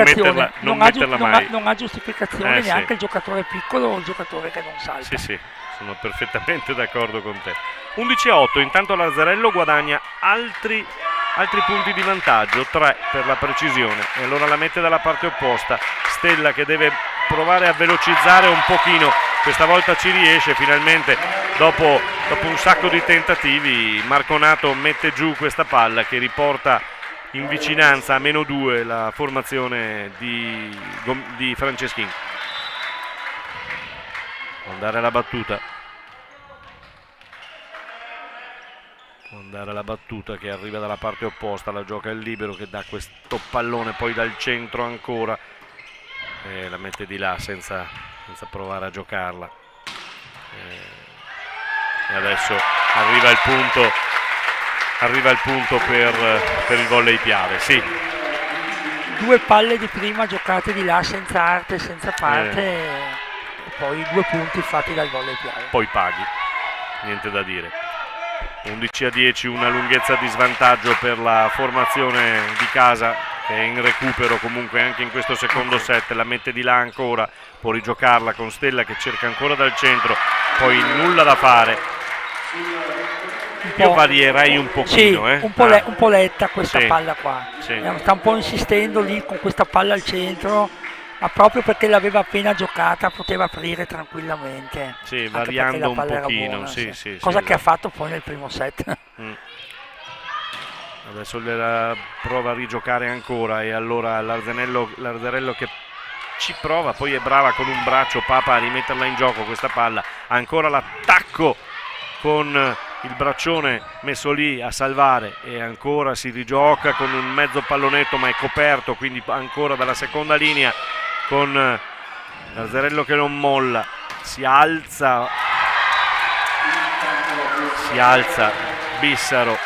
metterla mai. Non ha giustificazione neanche il giocatore piccolo o il giocatore che non salta. Sì, sono perfettamente d'accordo con te. 11-8, intanto l'Arzarello guadagna altri punti di vantaggio, 3 per la precisione, e allora la mette dalla parte opposta. Stella che deve provare a velocizzare un pochino, questa volta ci riesce finalmente, dopo un sacco di tentativi. Marconato mette giù questa palla che riporta in vicinanza a -2 la formazione di Franceschin. Può andare alla battuta. Che arriva dalla parte opposta, la gioca il libero che dà questo pallone poi dal centro ancora e la mette di là senza provare a giocarla. E adesso arriva il punto per il Volley Piave, sì. 2 palle di prima giocate di là senza arte, senza parte, poi 2 punti fatti dal volley piano. Poi paghi, niente da dire. 11-10, una lunghezza di svantaggio per la formazione di casa, che è in recupero comunque anche in questo secondo set. La mette di là ancora, può rigiocarla con Stella che cerca ancora dal centro, poi nulla da fare. Io varierei un pochino, sì, un po' letta questa palla qua. Sì. Sta un po' insistendo lì con questa palla al centro, ma proprio perché l'aveva appena giocata poteva aprire tranquillamente. Sì, variando un pochino, buona, sì, cosa che ha esatto. fatto poi nel primo set. Adesso la prova a rigiocare ancora, e allora Larzarello che ci prova, poi è brava con un braccio Papa a rimetterla in gioco questa palla. Ancora l'attacco con il braccione messo lì a salvare, e ancora si rigioca con un mezzo pallonetto, ma è coperto, quindi ancora dalla seconda linea con Larzarello che non molla. Si alza Bissaro,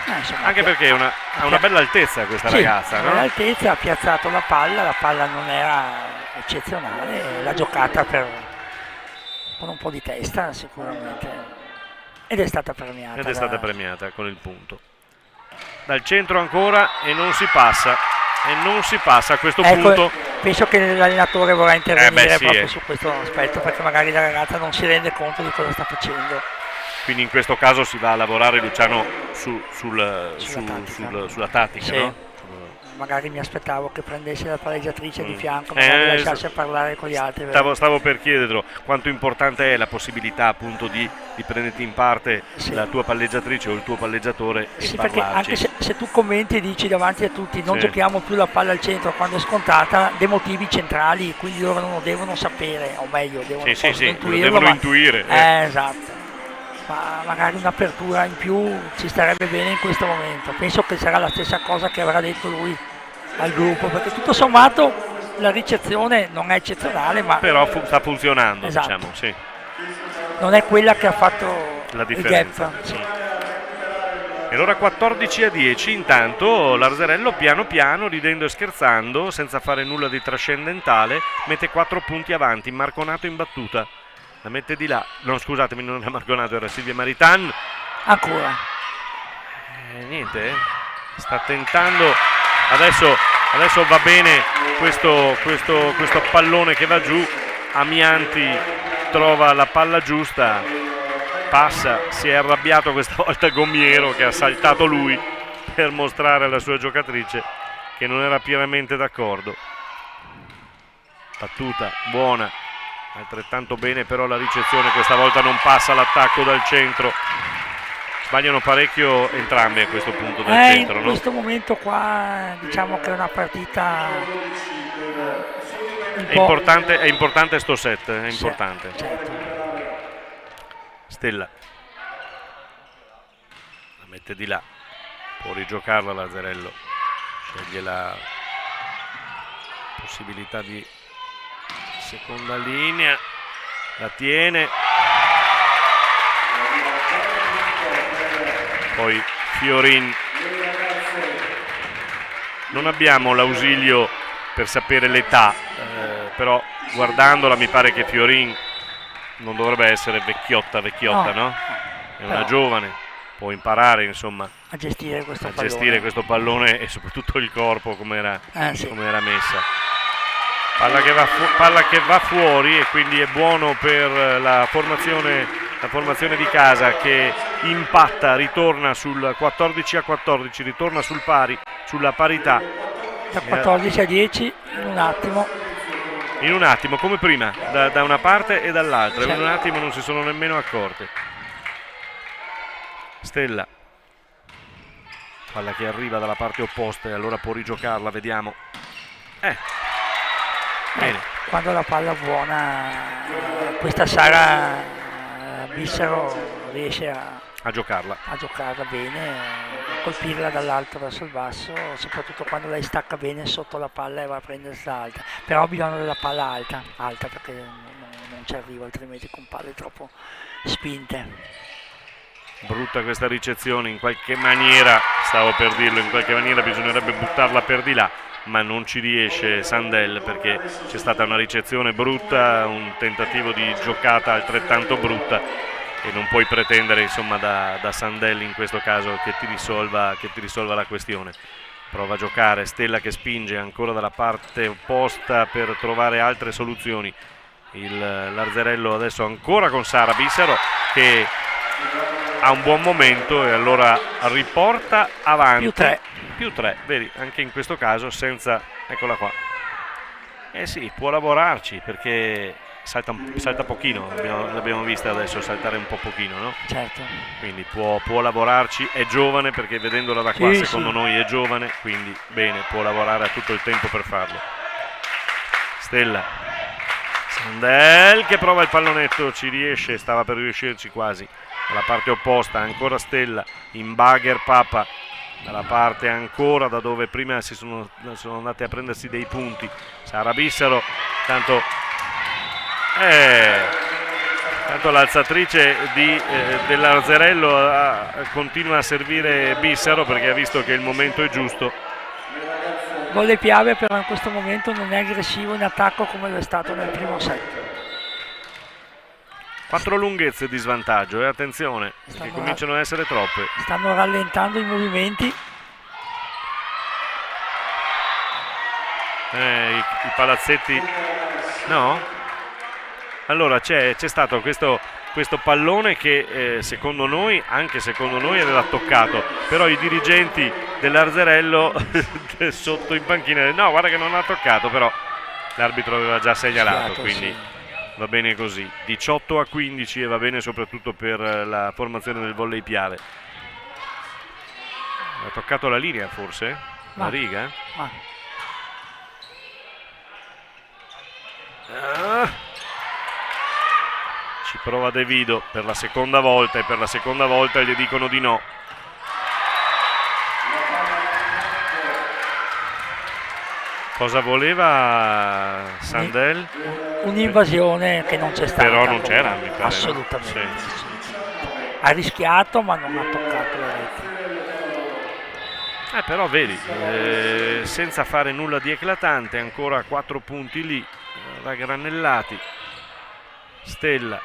Insomma, anche perché ha una bella altezza questa ragazza, no? L'altezza, ha piazzato la palla non era eccezionale, l'ha giocata con un po' di testa sicuramente, ed è stata premiata. Con il punto. Dal centro ancora, e non si passa a questo punto. Penso che l'allenatore vorrà intervenire proprio su sì. questo aspetto, perché magari la ragazza non si rende conto di cosa sta facendo. Quindi in questo caso si va a lavorare, Luciano, sulla tattica, sì. no? Magari mi aspettavo che prendesse la pareggiatrice di fianco, magari lasciasse parlare con gli altri. Stavo per chiederlo quanto importante è la possibilità appunto di prenderti in parte la tua palleggiatrice o il tuo palleggiatore e sì, parlarci. perché anche se tu commenti e dici davanti a tutti non giochiamo più la palla al centro quando è scontata, dei motivi centrali, quindi loro non lo devono sapere, o meglio devono intuire. Esatto. Ma magari un'apertura in più ci starebbe bene in questo momento. Penso che sarà la stessa cosa che avrà detto lui al gruppo, perché tutto sommato la ricezione non è eccezionale, ma però sta funzionando, esatto. diciamo, sì. Non è quella che ha fatto la differenza. Il gap. Sì. E allora 14-10, intanto Larzarello piano piano, ridendo e scherzando, senza fare nulla di trascendentale, mette 4 punti avanti. Marconato in battuta, la mette di là, no scusatemi, non era Marconato, era Silvia Maritan. Ancora niente, sta tentando. Adesso va bene questo pallone che va giù. Amianti trova la palla giusta, passa, si è arrabbiato questa volta Gommiero, che ha saltato lui per mostrare alla sua giocatrice che non era pienamente d'accordo. Battuta buona, altrettanto bene però la ricezione, questa volta non passa l'attacco dal centro. Sbagliano parecchio entrambi a questo punto dal centro, in questo momento qua diciamo che è una partita è importante sto set, è importante. Certo. Stella la mette di là, può rigiocarla Larzarello, sceglie la possibilità di seconda linea, la tiene, poi Fiorin. Non abbiamo l'ausilio per sapere l'età, però guardandola mi pare che Fiorin non dovrebbe essere vecchiotta, no? È una giovane, può imparare insomma a gestire questo pallone e soprattutto il corpo come era messa. Palla che va fuori, e quindi è buono per la formazione di casa, che impatta, ritorna sul 14-14, ritorna sul pari, sulla parità. Da 14-10 in un attimo, come prima, da una parte e dall'altra, in un attimo non si sono nemmeno accorte. Stella, palla che arriva dalla parte opposta e allora può rigiocarla, vediamo. Bene. Quando la palla buona, questa Sara Bissero riesce a giocarla bene, a colpirla dall'alto verso il basso, soprattutto quando lei stacca bene sotto la palla e va a prendersela alta. Però bisogna della palla alta perché non ci arriva altrimenti con palle troppo spinte. Brutta questa ricezione, in qualche maniera, stavo per dirlo, in qualche maniera bisognerebbe buttarla per di là, ma non ci riesce Sandel perché c'è stata una ricezione brutta, un tentativo di giocata altrettanto brutta e non puoi pretendere insomma da Sandel in questo caso che ti risolva la questione. Prova a giocare Stella che spinge ancora dalla parte opposta per trovare altre soluzioni. L'Arzerello adesso ancora con Sara Bissero che ha un buon momento e allora riporta avanti. Più 3, vedi, anche in questo caso senza, eccola qua. Eh sì, può lavorarci perché salta pochino, l'abbiamo vista adesso saltare un po' pochino, no? Certo. Quindi può lavorarci, è giovane perché vedendola da qua secondo noi è giovane, quindi bene, può lavorare, ha tutto il tempo per farlo. Stella, Sandel che prova il pallonetto, ci riesce, stava per riuscirci quasi. Dalla parte opposta ancora Stella, in bagger Papa, dalla parte ancora da dove prima sono andati a prendersi dei punti. Sara Bissero, tanto l'alzatrice dell'Arzerello continua a servire Bissero perché ha visto che il momento è giusto. Volle Piave però in questo momento non è aggressivo in attacco come lo è stato nel primo set. 4 lunghezze di svantaggio, attenzione, che cominciano ad essere troppe. Stanno rallentando i movimenti. I palazzetti, no? Allora c'è stato questo pallone che secondo noi, anche secondo noi, aveva toccato, però i dirigenti dell'Arzerello sotto in panchina, no guarda che non ha toccato, però l'arbitro aveva già segnalato, quindi va bene così. 18-15 e va bene soprattutto per la formazione del Volley Piave. Ha toccato la linea forse? La riga? Ci prova De Vido per la seconda volta e per la seconda volta gli dicono di no. Cosa voleva Sandel? Un'invasione che non c'è stata. Però non c'era, mi pare. Assolutamente. No? Sì. Ha rischiato ma non ha toccato la rete. Però vedi, senza fare nulla di eclatante, ancora 4 punti lì, raggranellati. Stella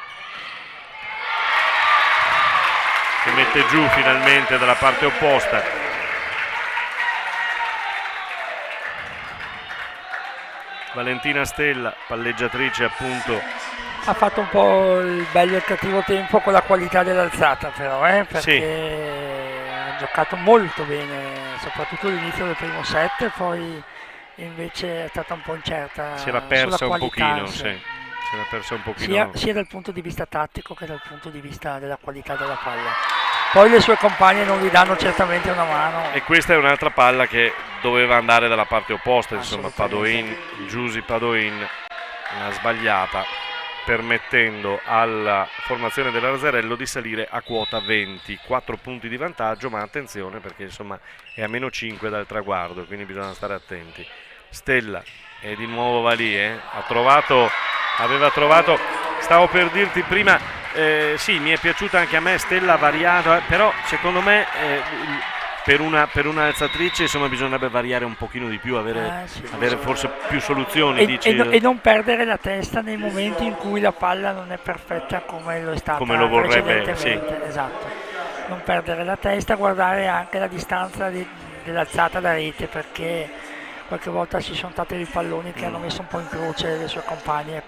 che mette giù finalmente dalla parte opposta. Valentina Stella, palleggiatrice appunto. Ha fatto un po' il bello e il cattivo tempo con la qualità dell'alzata però, perché sì, ha giocato molto bene, soprattutto all'inizio del primo set, poi invece è stata un po' incerta. Si era persa sulla un qualità, pochino, sì. Si era persa un pochino. Sia dal punto di vista tattico che dal punto di vista della qualità della palla. Poi le sue compagne non gli danno certamente una mano. E questa è un'altra palla che doveva andare dalla parte opposta, insomma, Giusy Padoin l'ha sbagliata, permettendo alla formazione dell'Arzerello di salire a quota 20, 4 punti di vantaggio, ma attenzione perché insomma è a meno 5 dal traguardo, quindi bisogna stare attenti. Stella e di nuovo va lì, aveva trovato, stavo per dirti prima, sì, mi è piaciuta anche a me Stella variata, però secondo me per una alzatrice insomma bisognerebbe variare un pochino di più, avere forse più soluzioni e non perdere la testa nei momenti in cui la palla non è perfetta come lo è stata come lo vorrebbe, precedentemente. Sì. Esatto, non perdere la testa, guardare anche la distanza dell'alzata da rete, perché qualche volta ci sono stati dei palloni che hanno messo un po' in croce le sue compagne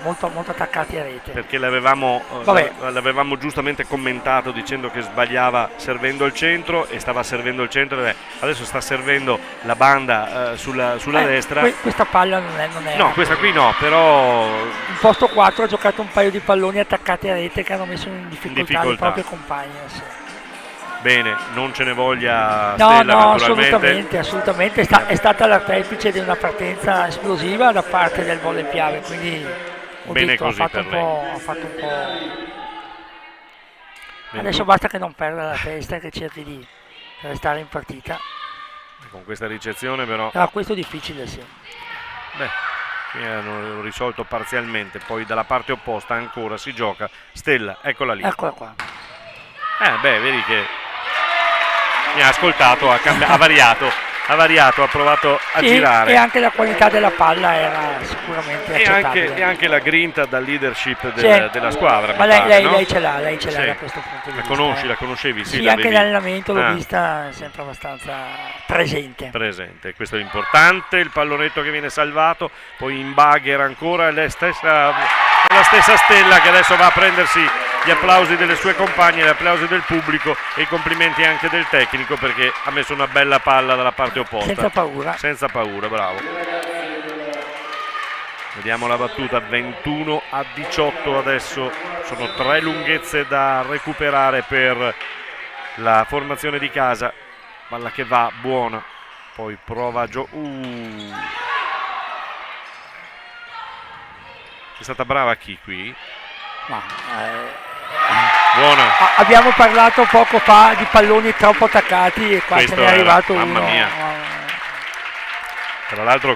molto, molto attaccati a rete. Perché l'avevamo giustamente commentato dicendo che sbagliava servendo il centro e stava servendo il centro, adesso sta servendo la banda sulla destra. Questa palla non è. No, questa qui no, però. In posto 4 ha giocato un paio di palloni attaccati a rete che hanno messo in difficoltà le proprie compagne. Sì. Bene, non ce ne voglia Stella, naturalmente. Assolutamente. È stata l'artefice di una partenza esplosiva da parte del Volley Piave, quindi bene così ha fatto un po'. Adesso basta che non perda la testa e che cerchi di restare in partita. Con questa ricezione però. Questo è difficile, sì. Qui hanno risolto parzialmente, poi dalla parte opposta ancora si gioca. Stella, eccola lì. Eccola qua. Vedi che mi ha ascoltato, ha variato. ha variato, ha provato a Sì, girare. e anche la qualità della palla era sicuramente accettabile. E anche la grinta dal leadership Sì. della squadra. Ma mi pare, no? lei ce l'ha Sì. da questo punto di La vista. conosci, la conoscevi? Sì, l'avevi- anche in allenamento l'ho Ah. vista sempre abbastanza presente. Presente, questo è importante, il pallonetto che viene salvato, poi in bagger ancora la stessa Stella che adesso va a prendersi gli applausi delle sue compagne, gli applausi del pubblico e i complimenti anche del tecnico perché ha messo una bella palla dalla parte opposta. Senza paura. Senza paura, bravo. Vediamo la battuta, 21-18 adesso, sono 3 lunghezze da recuperare per la formazione di casa. Palla che va, buona, poi prova è stata brava chi qui? Ma, Buona. abbiamo parlato poco fa di palloni troppo attaccati e qua Questo ce n'è arrivato mamma uno. mia. Tra l'altro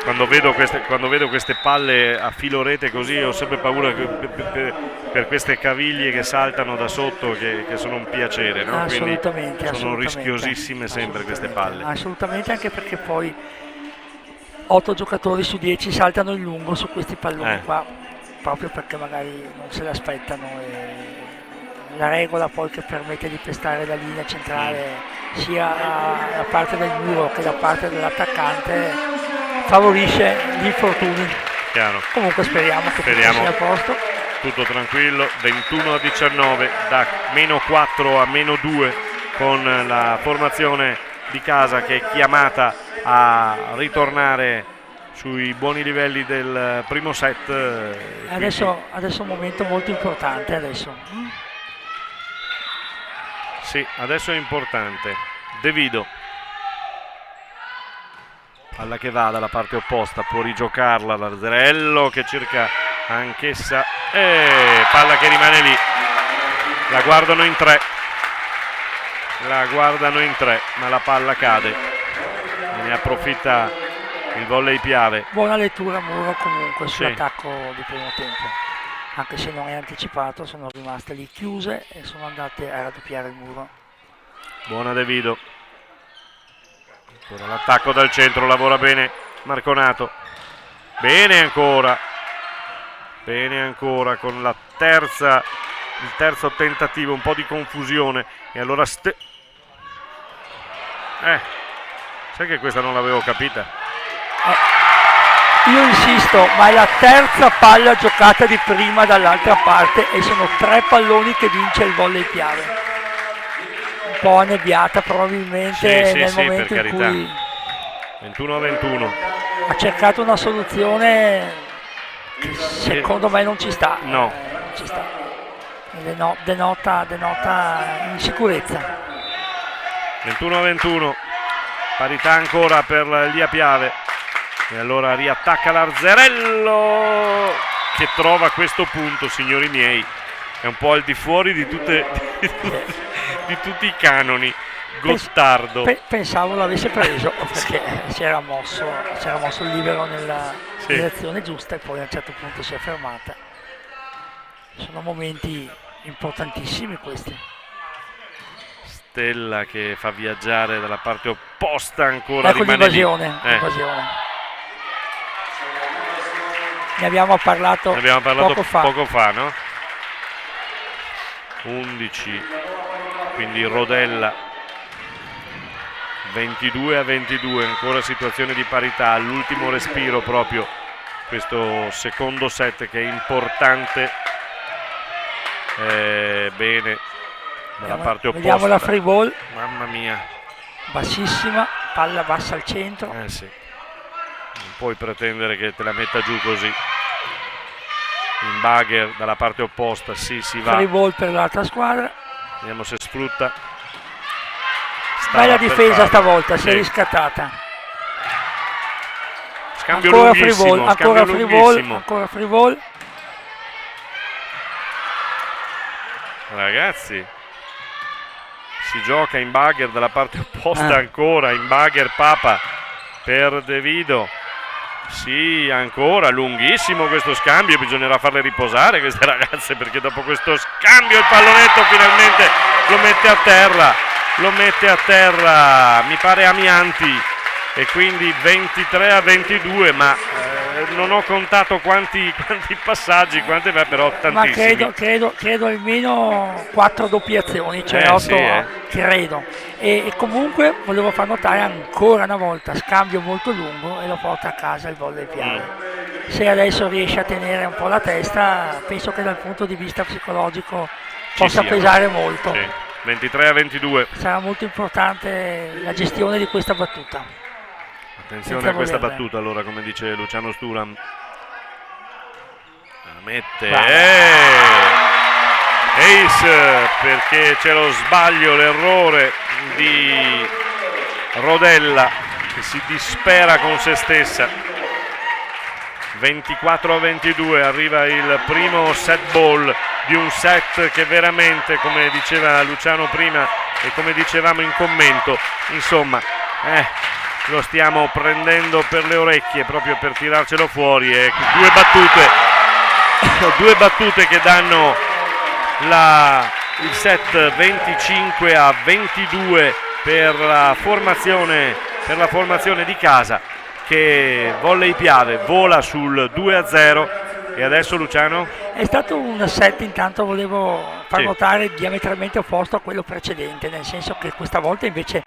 quando vedo queste palle a filo rete così ho sempre paura per queste caviglie che saltano da sotto che sono un piacere, no? Quindi sono rischiosissime sempre queste palle. Assolutamente, anche perché poi 8 giocatori su 10 saltano in lungo su questi palloni qua, proprio perché magari non se l'aspettano, e la regola poi che permette di pestare la linea centrale sia da parte del muro che da parte dell'attaccante favorisce gli infortuni. Chiaro. Comunque speriamo che tutto sia a posto. Tutto tranquillo, 21-19, da -4 a -2 con la formazione di casa che è chiamata a ritornare sui buoni livelli del primo set. Adesso è un momento molto importante adesso. Sì, adesso è importante. De Vido, palla che va dalla parte opposta, può rigiocarla l'Arzerello che cerca anch'essa, palla che rimane lì, la guardano in tre, ma la palla cade, ne approfitta il volley Piave. Buona lettura Muro comunque sull'attacco di primo tempo, anche se non è anticipato, sono rimaste lì chiuse e sono andate a raddoppiare il muro. Buona De Vido, ancora l'attacco dal centro, lavora bene Marconato, bene ancora con il terzo tentativo, un po' di confusione e allora sai che questa non l'avevo capita. Io insisto, ma è la terza palla giocata di prima dall'altra parte e sono 3 palloni che vince il volley Piave. Un po' annebbiata probabilmente nel momento in cui 21-21 ha cercato una soluzione che secondo me non ci sta. No. Non ci sta. Denota insicurezza. 21-21, parità ancora per Lia Piave e allora riattacca l'Arzerello che trova questo punto, signori miei, è un po' al di fuori di tutti i canoni. Gottardo pensavo l'avesse preso perché si era mosso il libero nella direzione giusta e poi a un certo punto si è fermata. Sono momenti importantissimi questi. Stella che fa viaggiare dalla parte opposta, ancora ecco rimane l'invasione. Ne abbiamo parlato poco fa, no? 11, quindi Rodella. 22-22, ancora situazione di parità, l'ultimo respiro proprio questo secondo set che è importante. Bene dalla parte opposta. Vediamo la free ball. Mamma mia. Bassissima, palla bassa al centro. Sì. Non puoi pretendere che te la metta giù così. In bagger dalla parte opposta, si va. Free ball per l'altra squadra. Vediamo se sfrutta. Bella difesa stavolta, si è riscattata. Scambio ancora lunghissimo, ancora free ball. Ragazzi, si gioca in bagger dalla parte opposta ancora, in bagger Papa per De Vido. Sì, ancora lunghissimo questo scambio, bisognerà farle riposare queste ragazze perché dopo questo scambio il pallonetto finalmente lo mette a terra. lo mette a terra, mi pare Amianti, e quindi 23-22, ma non ho contato quanti passaggi, però tantissimi. Ma credo almeno 4 doppiazioni, cioè 8, sì, credo. E comunque volevo far notare ancora una volta, scambio molto lungo e lo porta a casa il Volley Piave. Se adesso riesce a tenere un po' la testa, penso che dal punto di vista psicologico possa pesare molto. Sì. 23-22. Sarà molto importante la gestione di questa battuta. Attenzione a questa battuta, allora, come dice Luciano Sturam. La mette. Ace, perché c'è lo sbaglio, l'errore di Rodella, che si dispera con se stessa. 24-22, arriva il primo set ball di un set che veramente, come diceva Luciano prima e come dicevamo in commento, insomma, lo stiamo prendendo per le orecchie proprio per tirarcelo fuori. E due battute che danno il set 25-22 per la formazione di casa, che Volley Piave vola sul 2-0. E adesso, Luciano? È stato un set, intanto volevo far notare, diametralmente opposto a quello precedente, nel senso che questa volta invece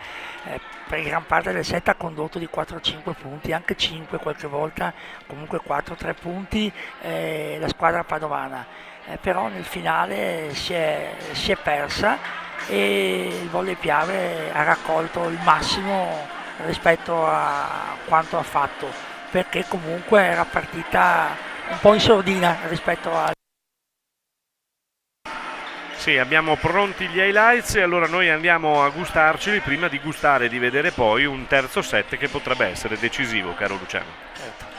per gran parte del set ha condotto di 4-5 punti, anche 5 qualche volta, comunque 4-3 punti la squadra padovana, però nel finale si è persa e il Volley Piave ha raccolto il massimo rispetto a quanto ha fatto, perché comunque era partita un po' in sordina rispetto a... Sì, abbiamo pronti gli highlights e allora noi andiamo a gustarceli prima di gustare e di vedere poi un terzo set che potrebbe essere decisivo, caro Luciano. Certo.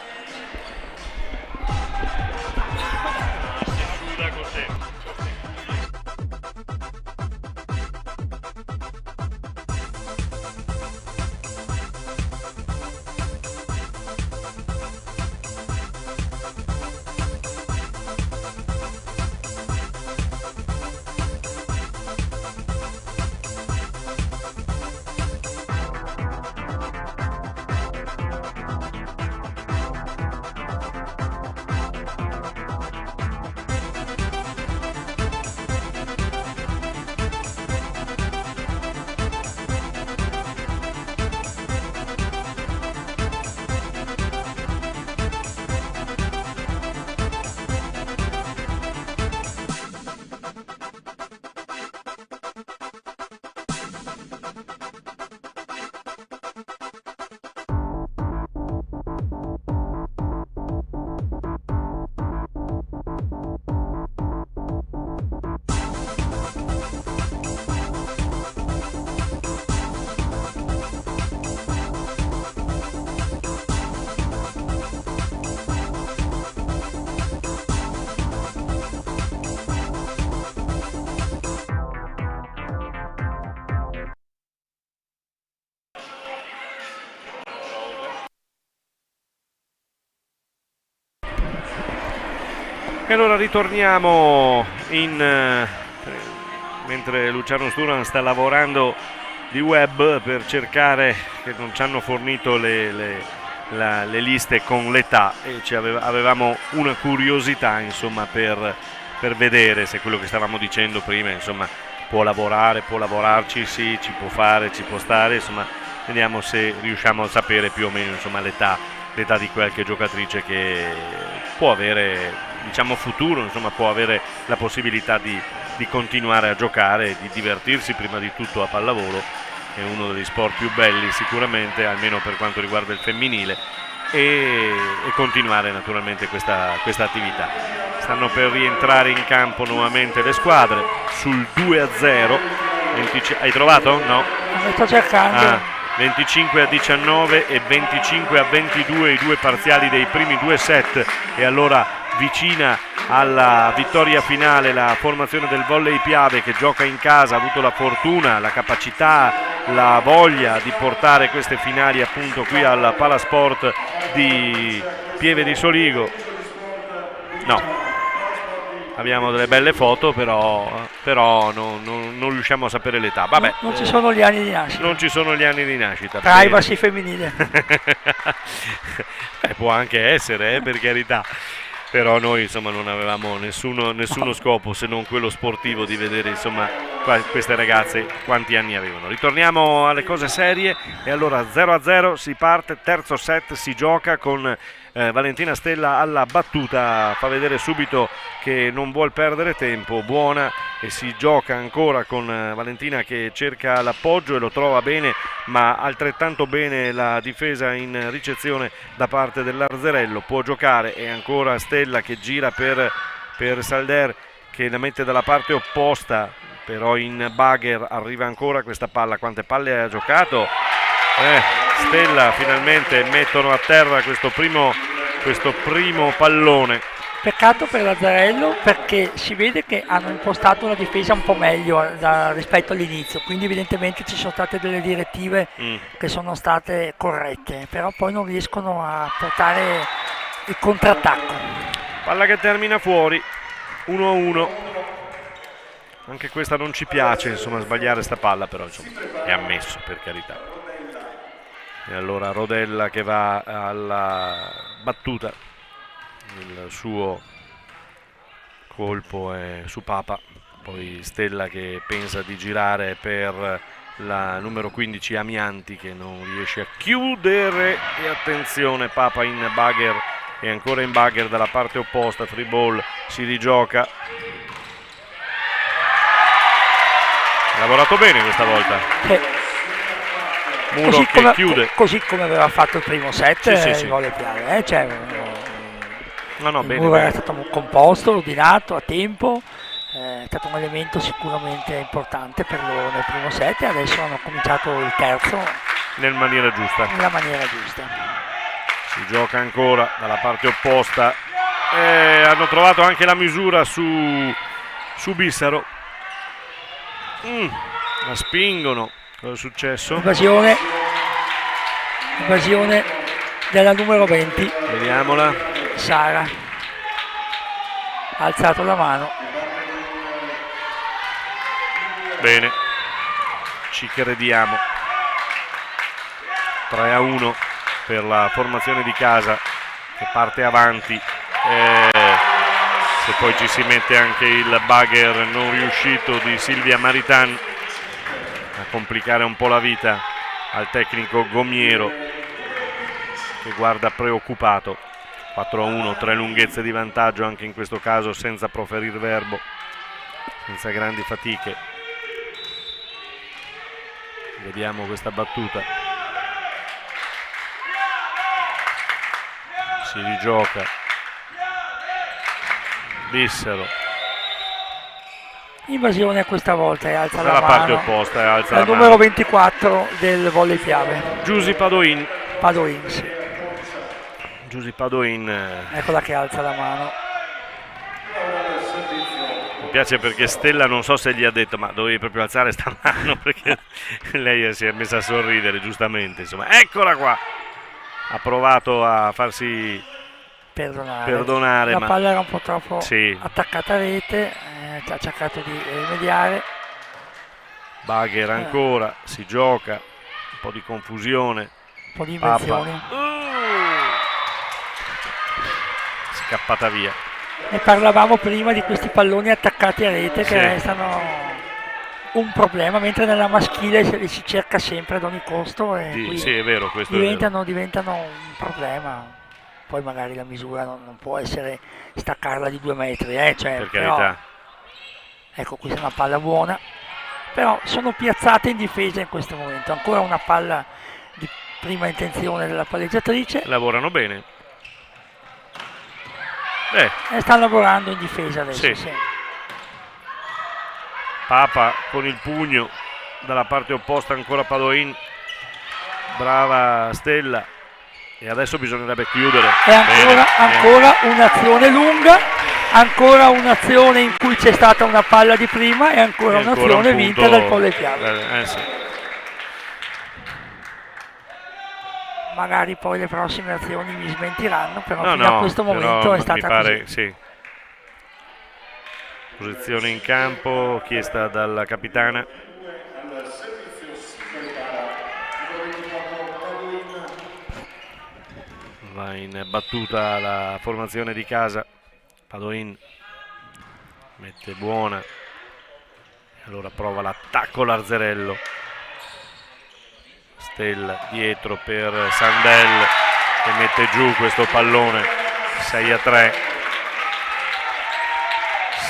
E allora ritorniamo mentre Luciano Sturam sta lavorando di web per cercare, che non ci hanno fornito le liste con l'età, e avevamo una curiosità, insomma, per vedere se quello che stavamo dicendo prima, insomma, può lavorarci, sì, ci può fare, ci può stare, insomma, vediamo se riusciamo a sapere più o meno, insomma, l'età di qualche giocatrice che può avere, diciamo, futuro, insomma, può avere la possibilità di continuare a giocare, di divertirsi prima di tutto a pallavolo, che è uno degli sport più belli sicuramente, almeno per quanto riguarda il femminile, e continuare naturalmente questa attività. Stanno per rientrare in campo nuovamente le squadre sul 2-0. Hai trovato? No? Lo sto cercando. 25-19 e 25-22 i due parziali dei primi due set, e allora vicina alla vittoria finale la formazione del Volley Piave, che gioca in casa, ha avuto la fortuna, la capacità, la voglia di portare queste finali appunto qui al Palasport di Pieve di Soligo. No, abbiamo delle belle foto, però non riusciamo a sapere l'età. Vabbè, Non ci sono gli anni di nascita. non ci sono gli anni di nascita. Privacy femminile. Può anche essere, per carità. Però noi insomma non avevamo nessuno scopo se non quello sportivo di vedere insomma queste ragazze quanti anni avevano. Ritorniamo alle cose serie e allora 0-0 si parte, terzo set si gioca con Valentina Stella alla battuta, fa vedere subito che non vuol perdere tempo, buona, e si gioca ancora con Valentina che cerca l'appoggio e lo trova bene, ma altrettanto bene la difesa in ricezione da parte dell'Arzerello, può giocare, e ancora Stella che gira per Salder che la mette dalla parte opposta, però in bugger arriva ancora questa palla. Quante palle ha giocato? Stella finalmente mettono a terra questo primo pallone. Peccato per Lazzarello, perché si vede che hanno impostato una difesa un po' meglio rispetto all'inizio, quindi evidentemente ci sono state delle direttive che sono state corrette, però poi non riescono a portare il contrattacco. Palla che termina fuori, 1-1. Anche questa non ci piace, insomma, sbagliare sta palla, però insomma è ammesso, per carità. E allora Rodella che va alla battuta, il suo colpo è su Papa, poi Stella che pensa di girare per la numero 15 Amianti che non riesce a chiudere, e attenzione, Papa in bugger e ancora in bugger dalla parte opposta, free ball, si rigioca. Ha lavorato bene questa volta. Muro che chiude. Così come aveva fatto il primo set, sì. il volley piave, cioè, il bene, muro era stato composto, ordinato, a tempo, è stato un elemento sicuramente importante per loro nel primo set, e adesso hanno cominciato il terzo nella maniera giusta. Si gioca ancora dalla parte opposta, hanno trovato anche la misura su Bissaro. La spingono. Cosa è successo? Invasione della numero 20. Vediamola. Sara ha alzato la mano. Bene, ci crediamo. 3-1 per la formazione di casa che parte avanti. Se poi ci si mette anche il bugger non riuscito di Silvia Maritan a complicare un po' la vita al tecnico Gomiero, che guarda preoccupato. 4-1, 3 lunghezze di vantaggio anche in questo caso senza proferir verbo, senza grandi fatiche. Vediamo questa battuta. Si rigioca. Bissero. Invasione questa volta, e alza la dalla mano. parte opposta, alza la numero 24 del volley piave. Giusy Padoin. Sì. Giusy Padoin. Eccola che alza la mano. Mi piace perché Stella non so se gli ha detto ma dovevi proprio alzare sta mano, perché lei si è messa a sorridere giustamente, insomma. Eccola qua, ha provato a farsi perdonare, la ma palla era un po' troppo attaccata a rete, ha cercato di rimediare. Bagher ancora, si gioca, un po' di confusione, un po' di invenzioni. Scappata via. Ne parlavamo prima di questi palloni attaccati a rete che restano un problema, mentre nella maschile si cerca sempre ad ogni costo, e è vero, questo diventano un problema. Poi magari la misura non può essere staccarla di 2 metri, cioè, per carità. Ecco, questa è una palla buona, però sono piazzate in difesa in questo momento. Ancora una palla di prima intenzione della palleggiatrice. Lavorano bene. Stanno lavorando in difesa adesso. Sì. Papa con il pugno dalla parte opposta, ancora Padoin. Brava Stella. E adesso bisognerebbe chiudere. E ancora un'azione lunga, ancora un'azione in cui c'è stata una palla di prima, e ancora un'azione vinta dal volley piave. Sì. Magari poi le prossime azioni mi smentiranno, però fino a questo momento è stata così. Posizione in campo chiesta dalla capitana. Va in battuta la formazione di casa. Padoin mette buona. Allora prova l'attacco l'Arzerello. Stella dietro per Sandel che mette giù questo pallone. 6-3.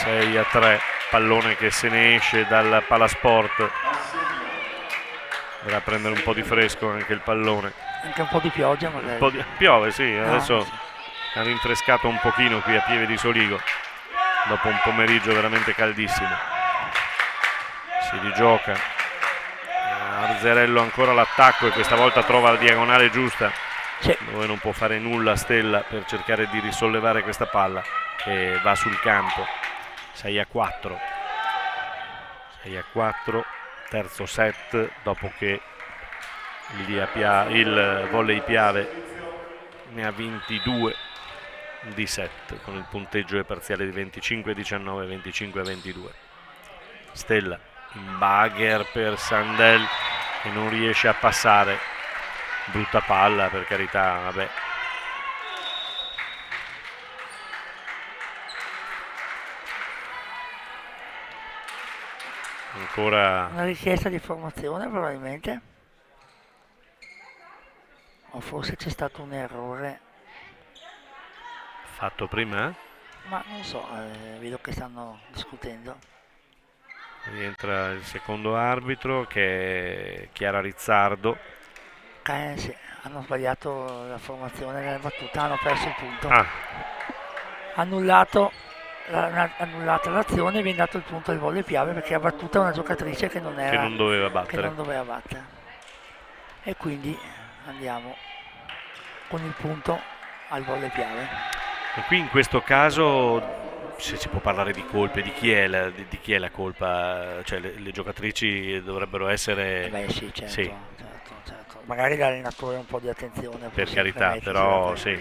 6-3, pallone che se ne esce dal palasport. Dovrà prendere un po' di fresco anche il pallone. Anche un po' di pioggia magari. Piove, sì, adesso ha rinfrescato un pochino qui a Pieve di Soligo dopo un pomeriggio veramente caldissimo. Si rigioca. Arzerello ancora l'attacco e questa volta trova la diagonale giusta, dove non può fare nulla Stella per cercare di risollevare questa palla che va sul campo. 6-4, 6-4, terzo set dopo che il volley Piave ne ha 22 di set con il punteggio parziale di 25-19, 25-22. Stella in bagger per Sandel che non riesce a passare, brutta palla per carità, vabbè. Ancora una richiesta di formazione probabilmente, o forse c'è stato un errore fatto prima, ma non so, vedo che stanno discutendo. Rientra il secondo arbitro che è Chiara Rizzardo. Sì, hanno sbagliato la formazione nella battuta, hanno perso il punto. Annullata l'azione e viene dato il punto al volley Piave perché ha battuta una giocatrice che non doveva battere. E quindi andiamo con il punto al volley Piave. E qui in questo caso, se si può parlare di colpe, di chi è la colpa? Cioè le giocatrici dovrebbero essere... Beh sì, certo, sì. Certo. Magari l'allenatore un po' di attenzione. Per carità, però sì.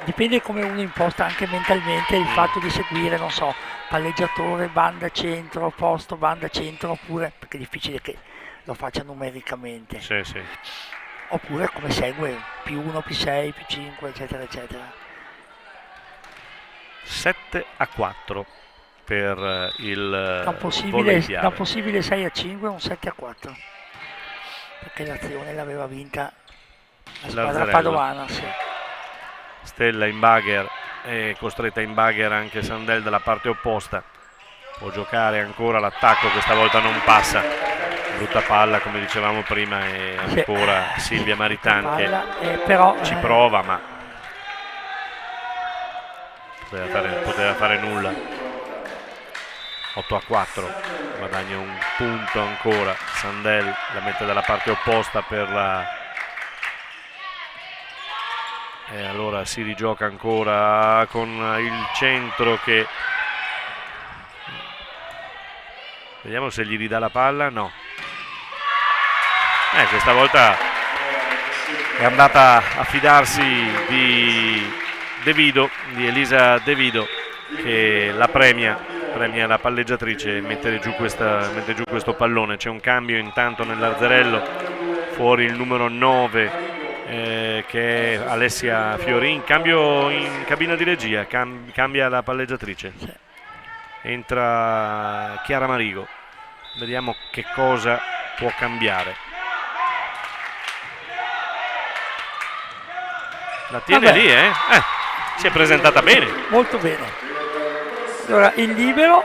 Dipende come uno imposta anche mentalmente il fatto di seguire, non so, palleggiatore, banda centro, posto, banda centro, oppure, perché è difficile che lo faccia numericamente. Sì. Oppure come segue, +1, +6, +5, eccetera, eccetera. 7-4 per il da un possibile 6-5 un 7-4, perché l'azione l'aveva vinta la squadra padovana. Sì. Stella in bagger, è costretta in bagger anche Sandel dalla parte opposta, può giocare ancora l'attacco, questa volta non passa, brutta palla come dicevamo prima, e ancora Silvia Maritan che però, ci prova ma poteva fare nulla. 8-4, guadagna un punto ancora Sandel, la mette dalla parte opposta per la... E allora si rigioca ancora con il centro che... Vediamo se gli ridà la palla, no. Questa volta è andata a fidarsi di Elisa De Vido, che la premia la palleggiatrice e mette giù questo pallone. C'è un cambio intanto nell'Arzerello, fuori il numero 9 che è Alessia Fiorin, cambio in cabina di regia, cambia la palleggiatrice, entra Chiara Marigo, vediamo che cosa può cambiare. La tiene lì, si è presentata bene, molto bene. Allora il libero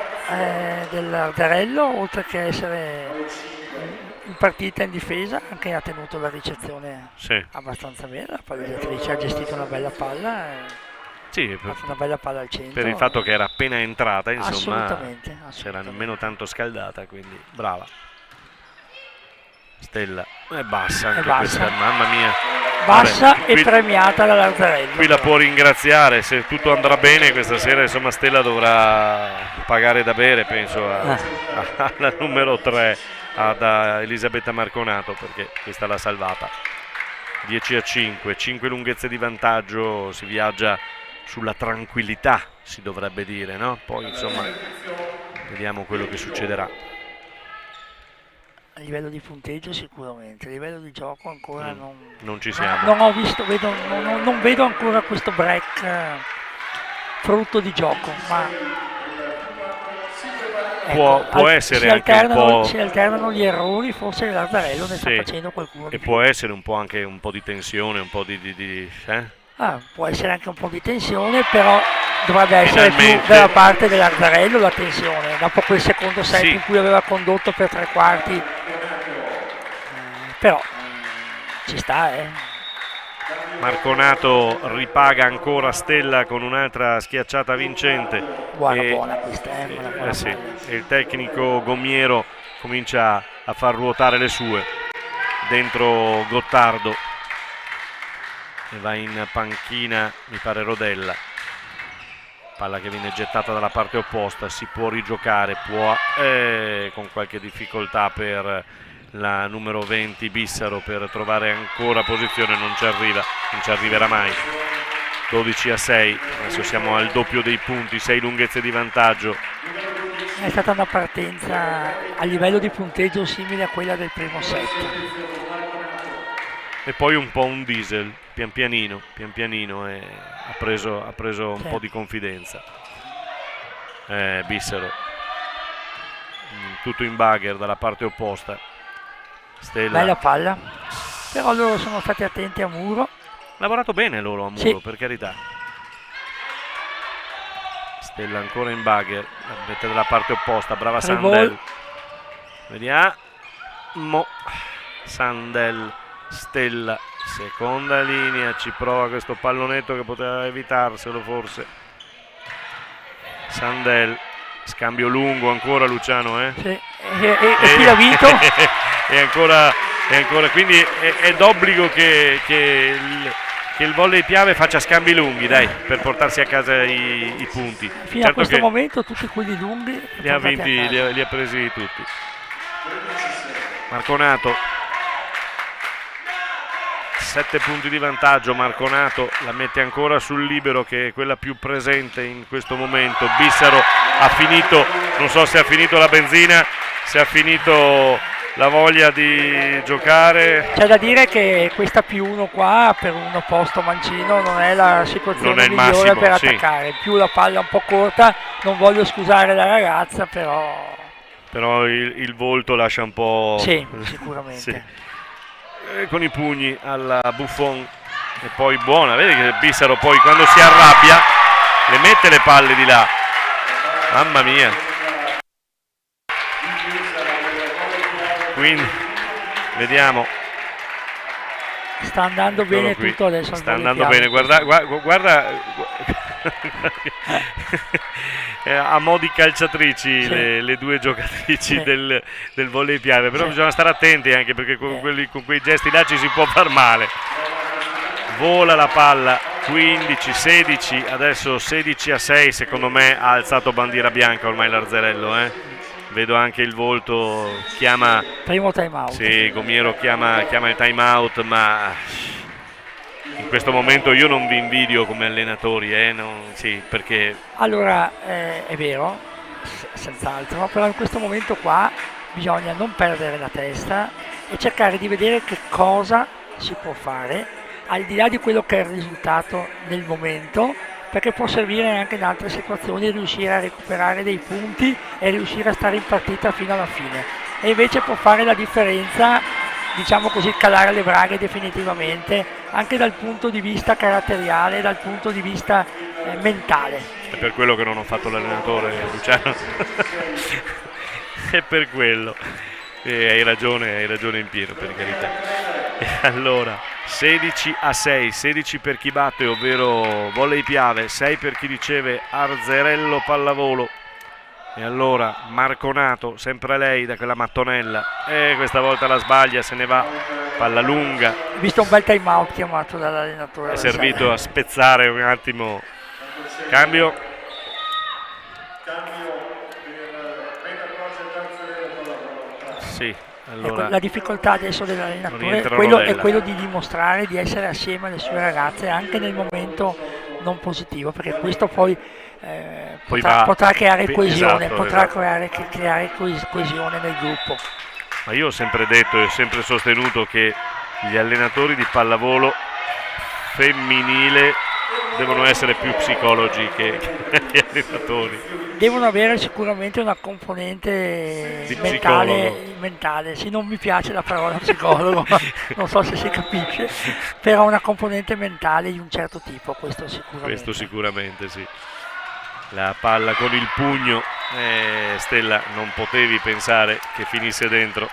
dell'Arzerello, oltre che essere in partita in difesa, anche ha tenuto la ricezione abbastanza bene, la palleggiatrice ha gestito una bella palla, ha fatto una bella palla al centro. Per il fatto che era appena entrata, insomma, assolutamente. C'era nemmeno tanto scaldata, quindi brava. Stella è bassa anche questa, mamma mia. Bassa e premiata dall'Arzerello. Qui la può ringraziare, se tutto andrà bene questa sera, insomma Stella dovrà pagare da bere, penso, alla numero 3, ad Elisabetta Marconato, perché questa l'ha salvata. 10-5, 5 lunghezze di vantaggio, si viaggia sulla tranquillità, si dovrebbe dire, no? Poi insomma vediamo quello che succederà. A livello di punteggio sicuramente, a livello di gioco ancora non ci siamo. Non ho visto, non vedo ancora questo break frutto di gioco, ma può essere anche un po'. Si alternano gli errori, forse l'Arzarello ne sta facendo qualcuno. E può essere un po' anche un po' di tensione, un po' di può essere anche un po' di tensione, però dovrebbe essere più dalla parte dell'Arzarello la tensione, dopo quel secondo set in cui aveva condotto per 3/4, però ci sta, Marconato ripaga ancora Stella con un'altra schiacciata vincente. Buona questa, sì. E il tecnico Gomiero comincia a far ruotare le sue dentro Gottardo e va in panchina, mi pare Rodella. Palla che viene gettata dalla parte opposta, si può rigiocare, con qualche difficoltà per la numero 20 Bissaro per trovare ancora posizione, non ci arriverà mai. 12-6, adesso siamo al doppio dei punti, 6 lunghezze di vantaggio. È stata una partenza a livello di punteggio simile a quella del primo set. E poi un po' un diesel, pian pianino e ha preso un po' di confidenza. Bissaro, tutto in bugger dalla parte opposta. Stella. Bella palla, però loro sono stati attenti a muro. Lavorato bene loro a muro, per carità. Stella ancora in bugger, mette dalla parte opposta, brava Sandel. Vediamo. Sandel, Stella, seconda linea, ci prova questo pallonetto che poteva evitarselo forse. Sandel, scambio lungo ancora Luciano, Sì, e chi l'ha vinto? E ancora, quindi è d'obbligo che il Volley Piave faccia scambi lunghi, dai, per portarsi a casa i punti. Fino a questo momento tutti quelli lunghi li ha vinti, li ha presi tutti. Marconato, 7 punti di vantaggio. Marconato la mette ancora sul libero, che è quella più presente in questo momento. Bissaro ha finito, non so se ha finito la benzina, se ha finito la voglia di giocare. C'è da dire che questa +1 qua per un posto mancino non è la situazione migliore massimo, per attaccare. Più la palla un po' corta, non voglio scusare la ragazza, però il volto lascia un po'. Sì, sicuramente. Con i pugni alla Buffon, e poi buona, vedi che Bissaro poi quando si arrabbia le mette le palle di là, mamma mia. Quindi vediamo, sta andando bene tutto adesso, sta andando bene, guarda a mo' di calciatrici le due giocatrici del Volley Piave, però bisogna stare attenti anche perché con quei gesti là ci si può far male. Vola la palla, 15-16, adesso 16-6, secondo me ha alzato bandiera bianca ormai l'Arzarello, Vedo anche il volto, chiama primo time out. Sì, Gomiero chiama il time out, ma in questo momento io non vi invidio come allenatori, perché allora è vero, senz'altro, però in questo momento qua bisogna non perdere la testa e cercare di vedere che cosa si può fare al di là di quello che è il risultato nel momento, perché può servire anche in altre situazioni riuscire a recuperare dei punti e riuscire a stare in partita fino alla fine, e invece può fare la differenza, diciamo così, calare le braghe definitivamente anche dal punto di vista caratteriale, dal punto di vista mentale. È per quello che non ho fatto l'allenatore, Luciano. È per quello. Hai ragione in pieno, per carità. E allora 16-6, 16 per chi batte, ovvero Volley Piave, 6 per chi riceve Arzarello pallavolo. E allora Marconato, sempre lei da quella mattonella, e questa volta la sbaglia, se ne va, palla lunga. Ho visto un bel time out chiamato dall'allenatore. È servito a spezzare un attimo. Cambio. Sì. Allora, la difficoltà adesso dell'allenatore è quello di dimostrare di essere assieme alle sue ragazze anche nel momento non positivo, perché questo poi, Poi potrà creare coesione, esatto, potrà esatto. creare coesione nel gruppo. Ma io ho sempre detto e ho sempre sostenuto che gli allenatori di pallavolo femminile devono essere più psicologi che gli allenatori Devono avere sicuramente una componente di psicologo. mentale. Sì, non mi piace la parola psicologo, ma non so se si capisce, però una componente mentale di un certo tipo, questo sicuramente. Questo sicuramente, sì. La palla con il pugno, Stella, non potevi pensare che finisse dentro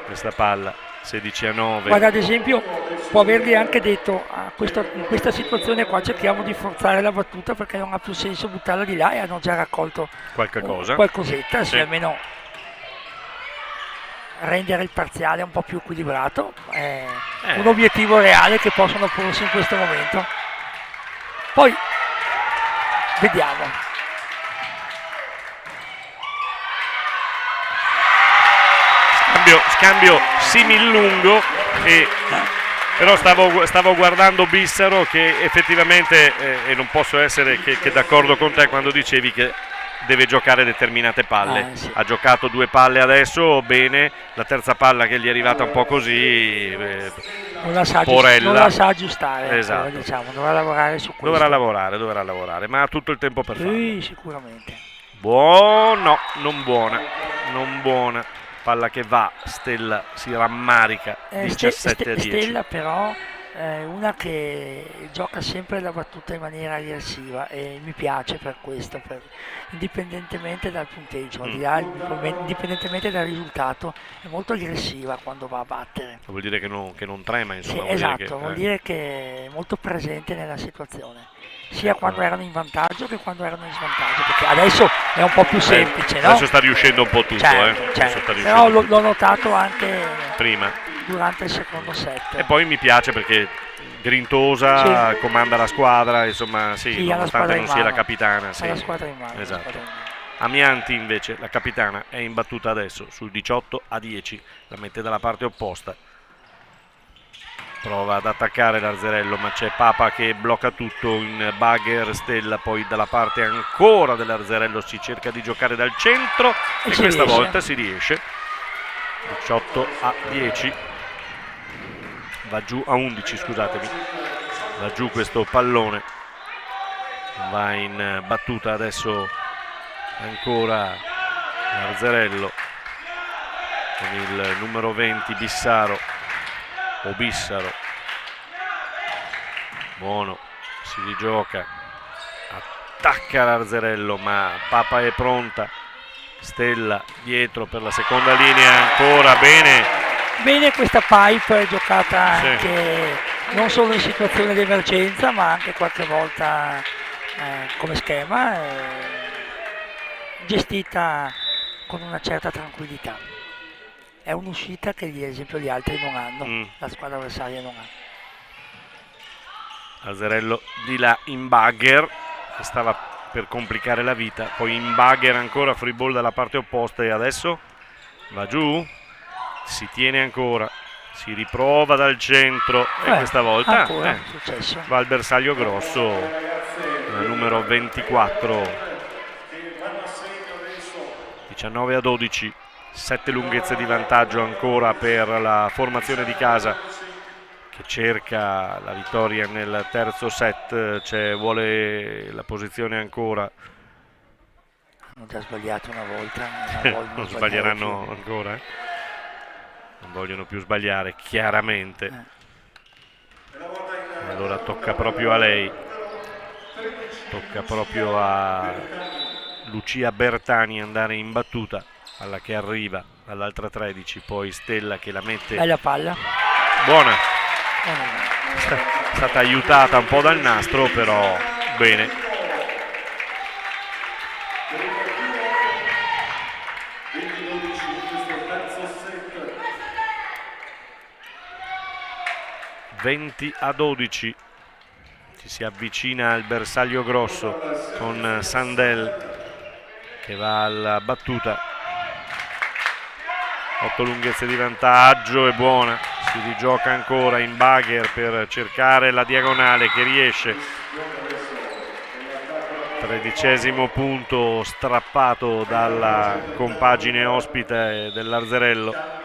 questa palla. 16-9. Guarda, ad esempio, può avergli anche detto in questa situazione qua cerchiamo di forzare la battuta perché non ha più senso buttarla di là, e hanno già raccolto Qualche cosa. qualcosetta, sì, Sì. almeno rendere il parziale un po' più equilibrato è un obiettivo reale che possono porsi in questo momento. Poi vediamo. Scambio simil-lungo, però stavo guardando Bissaro, che effettivamente, e non posso essere che d'accordo con te quando dicevi che deve giocare determinate palle. Sì. Ha giocato 2 palle adesso, bene, la terza palla che gli è arrivata un po' così, non la sa aggiustare, esatto. diciamo, dovrà lavorare su questo. Dovrà lavorare, ma ha tutto il tempo per farlo. Sì, sicuramente. No, non buona. Palla che va, Stella si rammarica, 17-10. Stella però è una che gioca sempre la battuta in maniera aggressiva e mi piace per questo, indipendentemente dal punteggio, indipendentemente dal risultato, è molto aggressiva quando va a battere. Vuol dire che non trema, insomma. Sì, esatto, vuol dire che è molto presente nella situazione, sia quando erano in vantaggio che quando erano in svantaggio, perché adesso è un po' più semplice, no? Adesso sta riuscendo un po' tutto, certo. Però l'ho notato anche prima, durante il secondo set. E poi mi piace perché grintosa, comanda la squadra, insomma, sì, nonostante non sia la capitana. Ha la squadra in mano. Esatto. Amianti invece, la capitana, è in battuta adesso sul 18-10, la mette dalla parte opposta. Prova ad attaccare l'Arzerello, ma c'è Papa che blocca tutto in bugger. Stella poi dalla parte ancora dell'Arzerello si cerca di giocare dal centro e questa volta si riesce. 18-10, va giù a 11, scusatemi, va giù questo pallone, va in battuta adesso ancora l'Arzerello con il numero 20 Bissaro. Buono, si rigioca, attacca l'Arzerello, ma Papa è pronta. Stella dietro per la seconda linea, ancora bene questa pipe è giocata anche non solo in situazione di emergenza, ma anche qualche volta come schema, gestita con una certa tranquillità. È un'uscita che ad esempio gli altri non hanno, la squadra avversaria non ha. Arzerello di là in bugger, che stava per complicare la vita, poi in bugger ancora, free ball dalla parte opposta, e adesso va giù, si tiene ancora, si riprova dal centro e questa volta va al bersaglio grosso, la numero 24. 19-12, 7 lunghezze di vantaggio ancora per la formazione di casa, che cerca la vittoria nel terzo set. Vuole la posizione ancora. Hanno già sbagliato una volta, non sbaglieranno ancora, non vogliono più sbagliare, chiaramente. Allora tocca proprio a lei, tocca proprio a Lucia Bertani andare in battuta, alla che arriva dall'altra 13, poi Stella che la mette. Bella palla, buona, è stata aiutata un po' dal nastro, però bene. (20-12), ci si avvicina al bersaglio grosso con Sandel che va alla battuta. 8 lunghezze di vantaggio, è buona, si rigioca ancora in bugger per cercare la diagonale che riesce. 13° punto strappato dalla compagine ospite dell'Arzerello.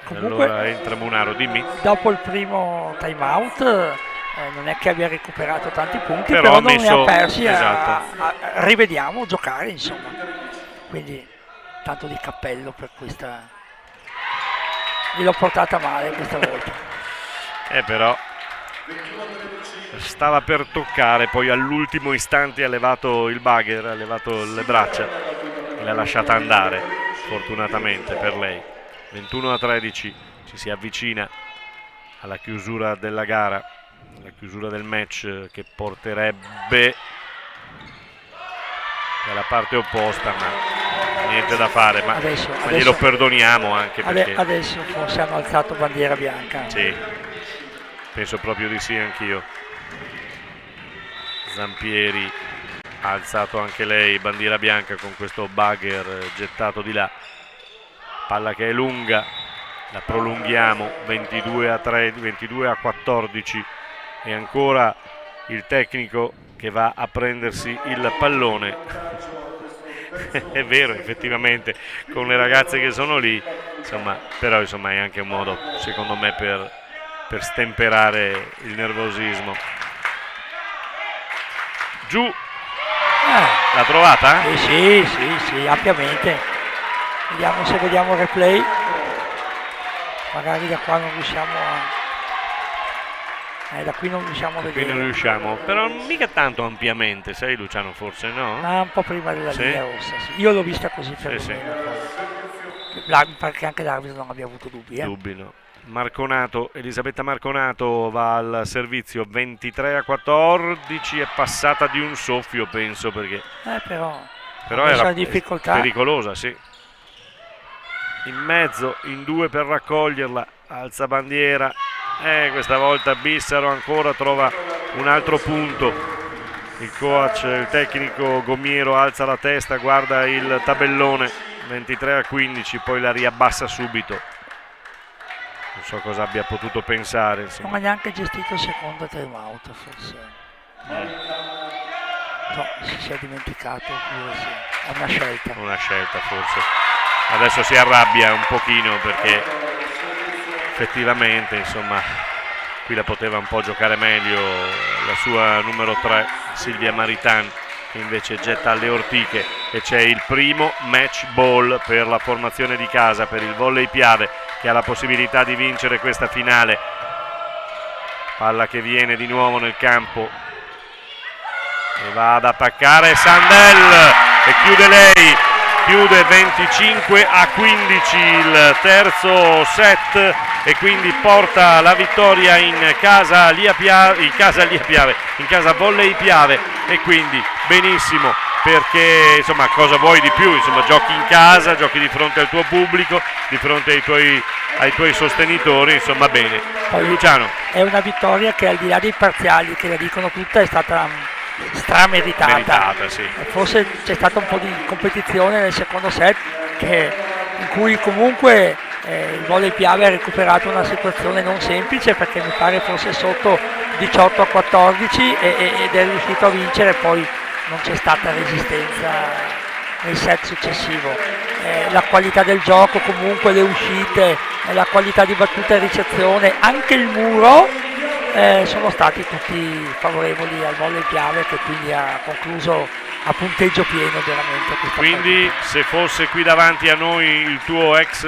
Comunque, allora entra Munaro, dimmi. Dopo il primo time out non è che abbia recuperato tanti punti, Però però non ne ha persi, esatto. rivediamo giocare, insomma. Quindi tanto di cappello per questa. Gliel'ho portata male questa volta. Però stava per toccare, poi all'ultimo istante ha levato il bugger, ha levato le braccia e l'ha lasciata andare, fortunatamente per lei. 21-13, ci si avvicina alla chiusura della gara, alla chiusura del match, che porterebbe dalla parte opposta, ma niente da fare, ma glielo perdoniamo anche perché adesso forse hanno alzato bandiera bianca. Sì, penso proprio di sì anch'io. Zampieri ha alzato anche lei bandiera bianca con questo bugger gettato di là. Palla che è lunga, la prolunghiamo, 22-14, e ancora il tecnico che va a prendersi il pallone. È vero, effettivamente, con le ragazze che sono lì, insomma, però insomma è anche un modo, secondo me, per stemperare il nervosismo. Giù, l'ha trovata? Sì, ampiamente. Vediamo se vediamo il replay. Magari da qua non riusciamo da qui non riusciamo a vedere. Qui non riusciamo, però mica tanto ampiamente, sai Luciano, forse no? Un po' prima della linea rossa, sì. Io l'ho vista così per perché anche l'arbitro non abbia avuto dubbi. Dubbi no. Marconato, Elisabetta Marconato va al servizio, 23-14, è passata di un soffio, penso, perché però era difficoltà. Pericolosa, sì. In mezzo, in due per raccoglierla, alza bandiera, questa volta Bissaro ancora trova un altro punto. Il coach, il tecnico Gomiero alza la testa, guarda il tabellone, 23-15, poi la riabbassa subito. Non so cosa abbia potuto pensare, insomma. Non ha neanche gestito il secondo time out, forse. No, si è dimenticato, oppure sì. È una scelta. Una scelta, forse. Adesso si arrabbia un pochino perché effettivamente, insomma, qui la poteva un po' giocare meglio la sua numero 3, Silvia Maritan, che invece getta alle ortiche, e c'è il primo match ball per la formazione di casa, per il Volley Piave, che ha la possibilità di vincere questa finale. Palla che viene di nuovo nel campo e va ad attaccare Sandel e chiude lei. Chiude 25-15 il terzo set e quindi porta la vittoria in casa Volley Piave, e quindi benissimo, perché insomma cosa vuoi di più, insomma giochi in casa, giochi di fronte al tuo pubblico, di fronte ai tuoi sostenitori, insomma bene. Poi Luciano, è una vittoria che al di là dei parziali che la dicono tutta è stata strameritata. Sì. Forse c'è stata un po' di competizione nel secondo set in cui comunque il Volley Piave ha recuperato una situazione non semplice, perché mi pare fosse sotto 18-14 ed è riuscito a vincere. Poi non c'è stata resistenza nel set successivo. La qualità del gioco, comunque le uscite, la qualità di battuta e ricezione, anche il muro sono stati tutti favorevoli al Volley Piave, che quindi ha concluso a punteggio pieno veramente questa quindi partita. Se fosse qui davanti a noi il tuo ex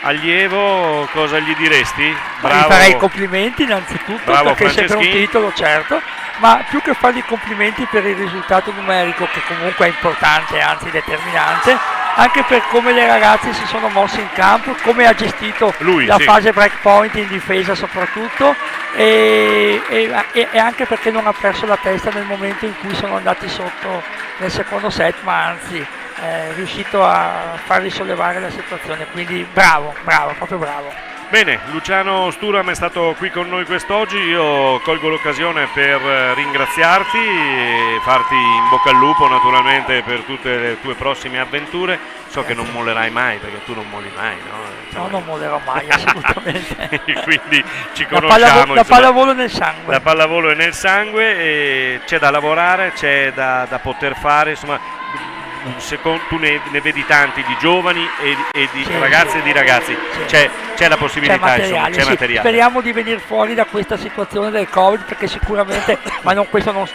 allievo, cosa gli diresti? Bravo. Gli farei i complimenti innanzitutto, bravo, perché è sempre un titolo, certo, ma più che fargli complimenti per il risultato numerico, che comunque è importante, anzi determinante, anche per come le ragazze si sono mosse in campo, come ha gestito fase breakpoint in difesa soprattutto, e anche perché non ha perso la testa nel momento in cui sono andati sotto nel secondo set, ma anzi è riuscito a far risollevare la situazione, quindi bravo, proprio bravo. Bene, Luciano Sturam è stato qui con noi quest'oggi, io colgo l'occasione per ringraziarti e farti in bocca al lupo naturalmente per tutte le tue prossime avventure. So che non mollerai mai, perché tu non molli mai, no? No, non mollerò mai, assolutamente. Quindi ci conosciamo. La pallavolo è nel sangue. La pallavolo è nel sangue e c'è da lavorare, c'è da poter fare, insomma. Tu ne vedi tanti di giovani e di ragazzi e di ragazzi, c'è la possibilità, insomma, c'è materiale. Speriamo di venire fuori da questa situazione del Covid, perché sicuramente, ma questo non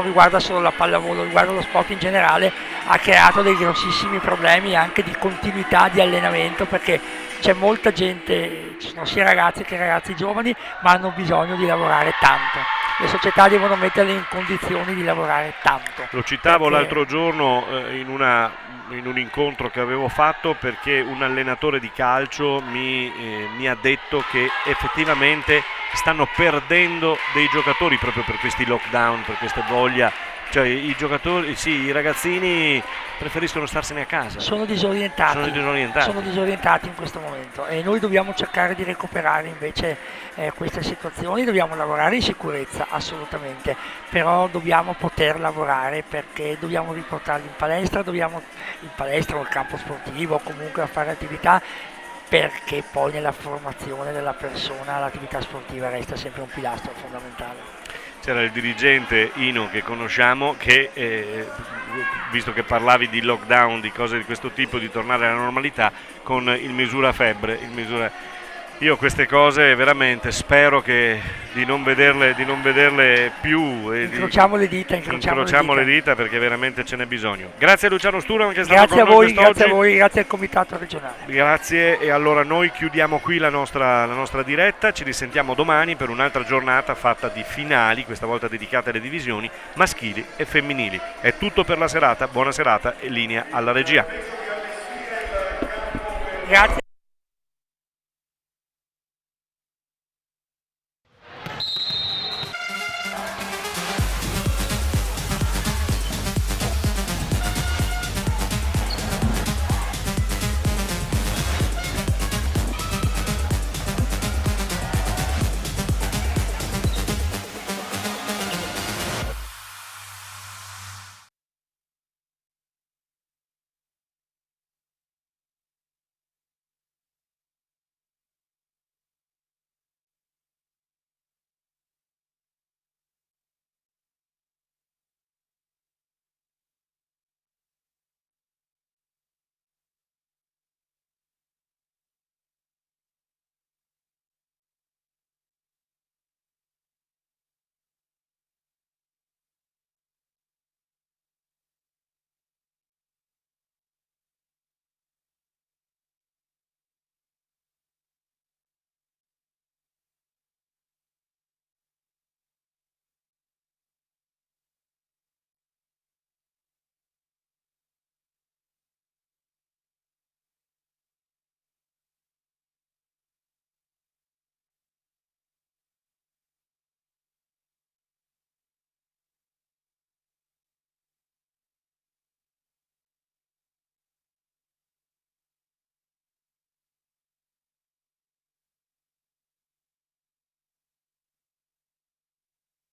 riguarda solo la pallavolo, riguarda lo sport in generale, ha creato dei grossissimi problemi anche di continuità di allenamento, perché c'è molta gente, ci sono sia ragazzi che ragazzi giovani, ma hanno bisogno di lavorare tanto. Le società devono metterle in condizioni di lavorare tanto. Lo citavo l'altro giorno in un incontro che avevo fatto, perché un allenatore di calcio mi ha detto che effettivamente stanno perdendo dei giocatori proprio per questi lockdown, per questa voglia. Cioè i giocatori, sì, i ragazzini preferiscono starsene a casa. Sono disorientati in questo momento e noi dobbiamo cercare di recuperare invece queste situazioni. Dobbiamo lavorare in sicurezza, assolutamente, però dobbiamo poter lavorare, perché dobbiamo riportarli in palestra o al campo sportivo o comunque a fare attività, perché poi nella formazione della persona l'attività sportiva resta sempre un pilastro fondamentale. C'era il dirigente Ino che conosciamo che, visto che parlavi di lockdown, di cose di questo tipo, di tornare alla normalità, con il misura febbre, io queste cose veramente spero di non vederle più. Incrociamo le dita, perché veramente ce n'è bisogno. Grazie a Luciano Sturam che è stato con noi quest'oggi. Grazie a voi, grazie al comitato regionale. Grazie, e allora noi chiudiamo qui la nostra diretta, ci risentiamo domani per un'altra giornata fatta di finali, questa volta dedicate alle divisioni maschili e femminili. È tutto per la serata, buona serata e linea alla regia. Grazie.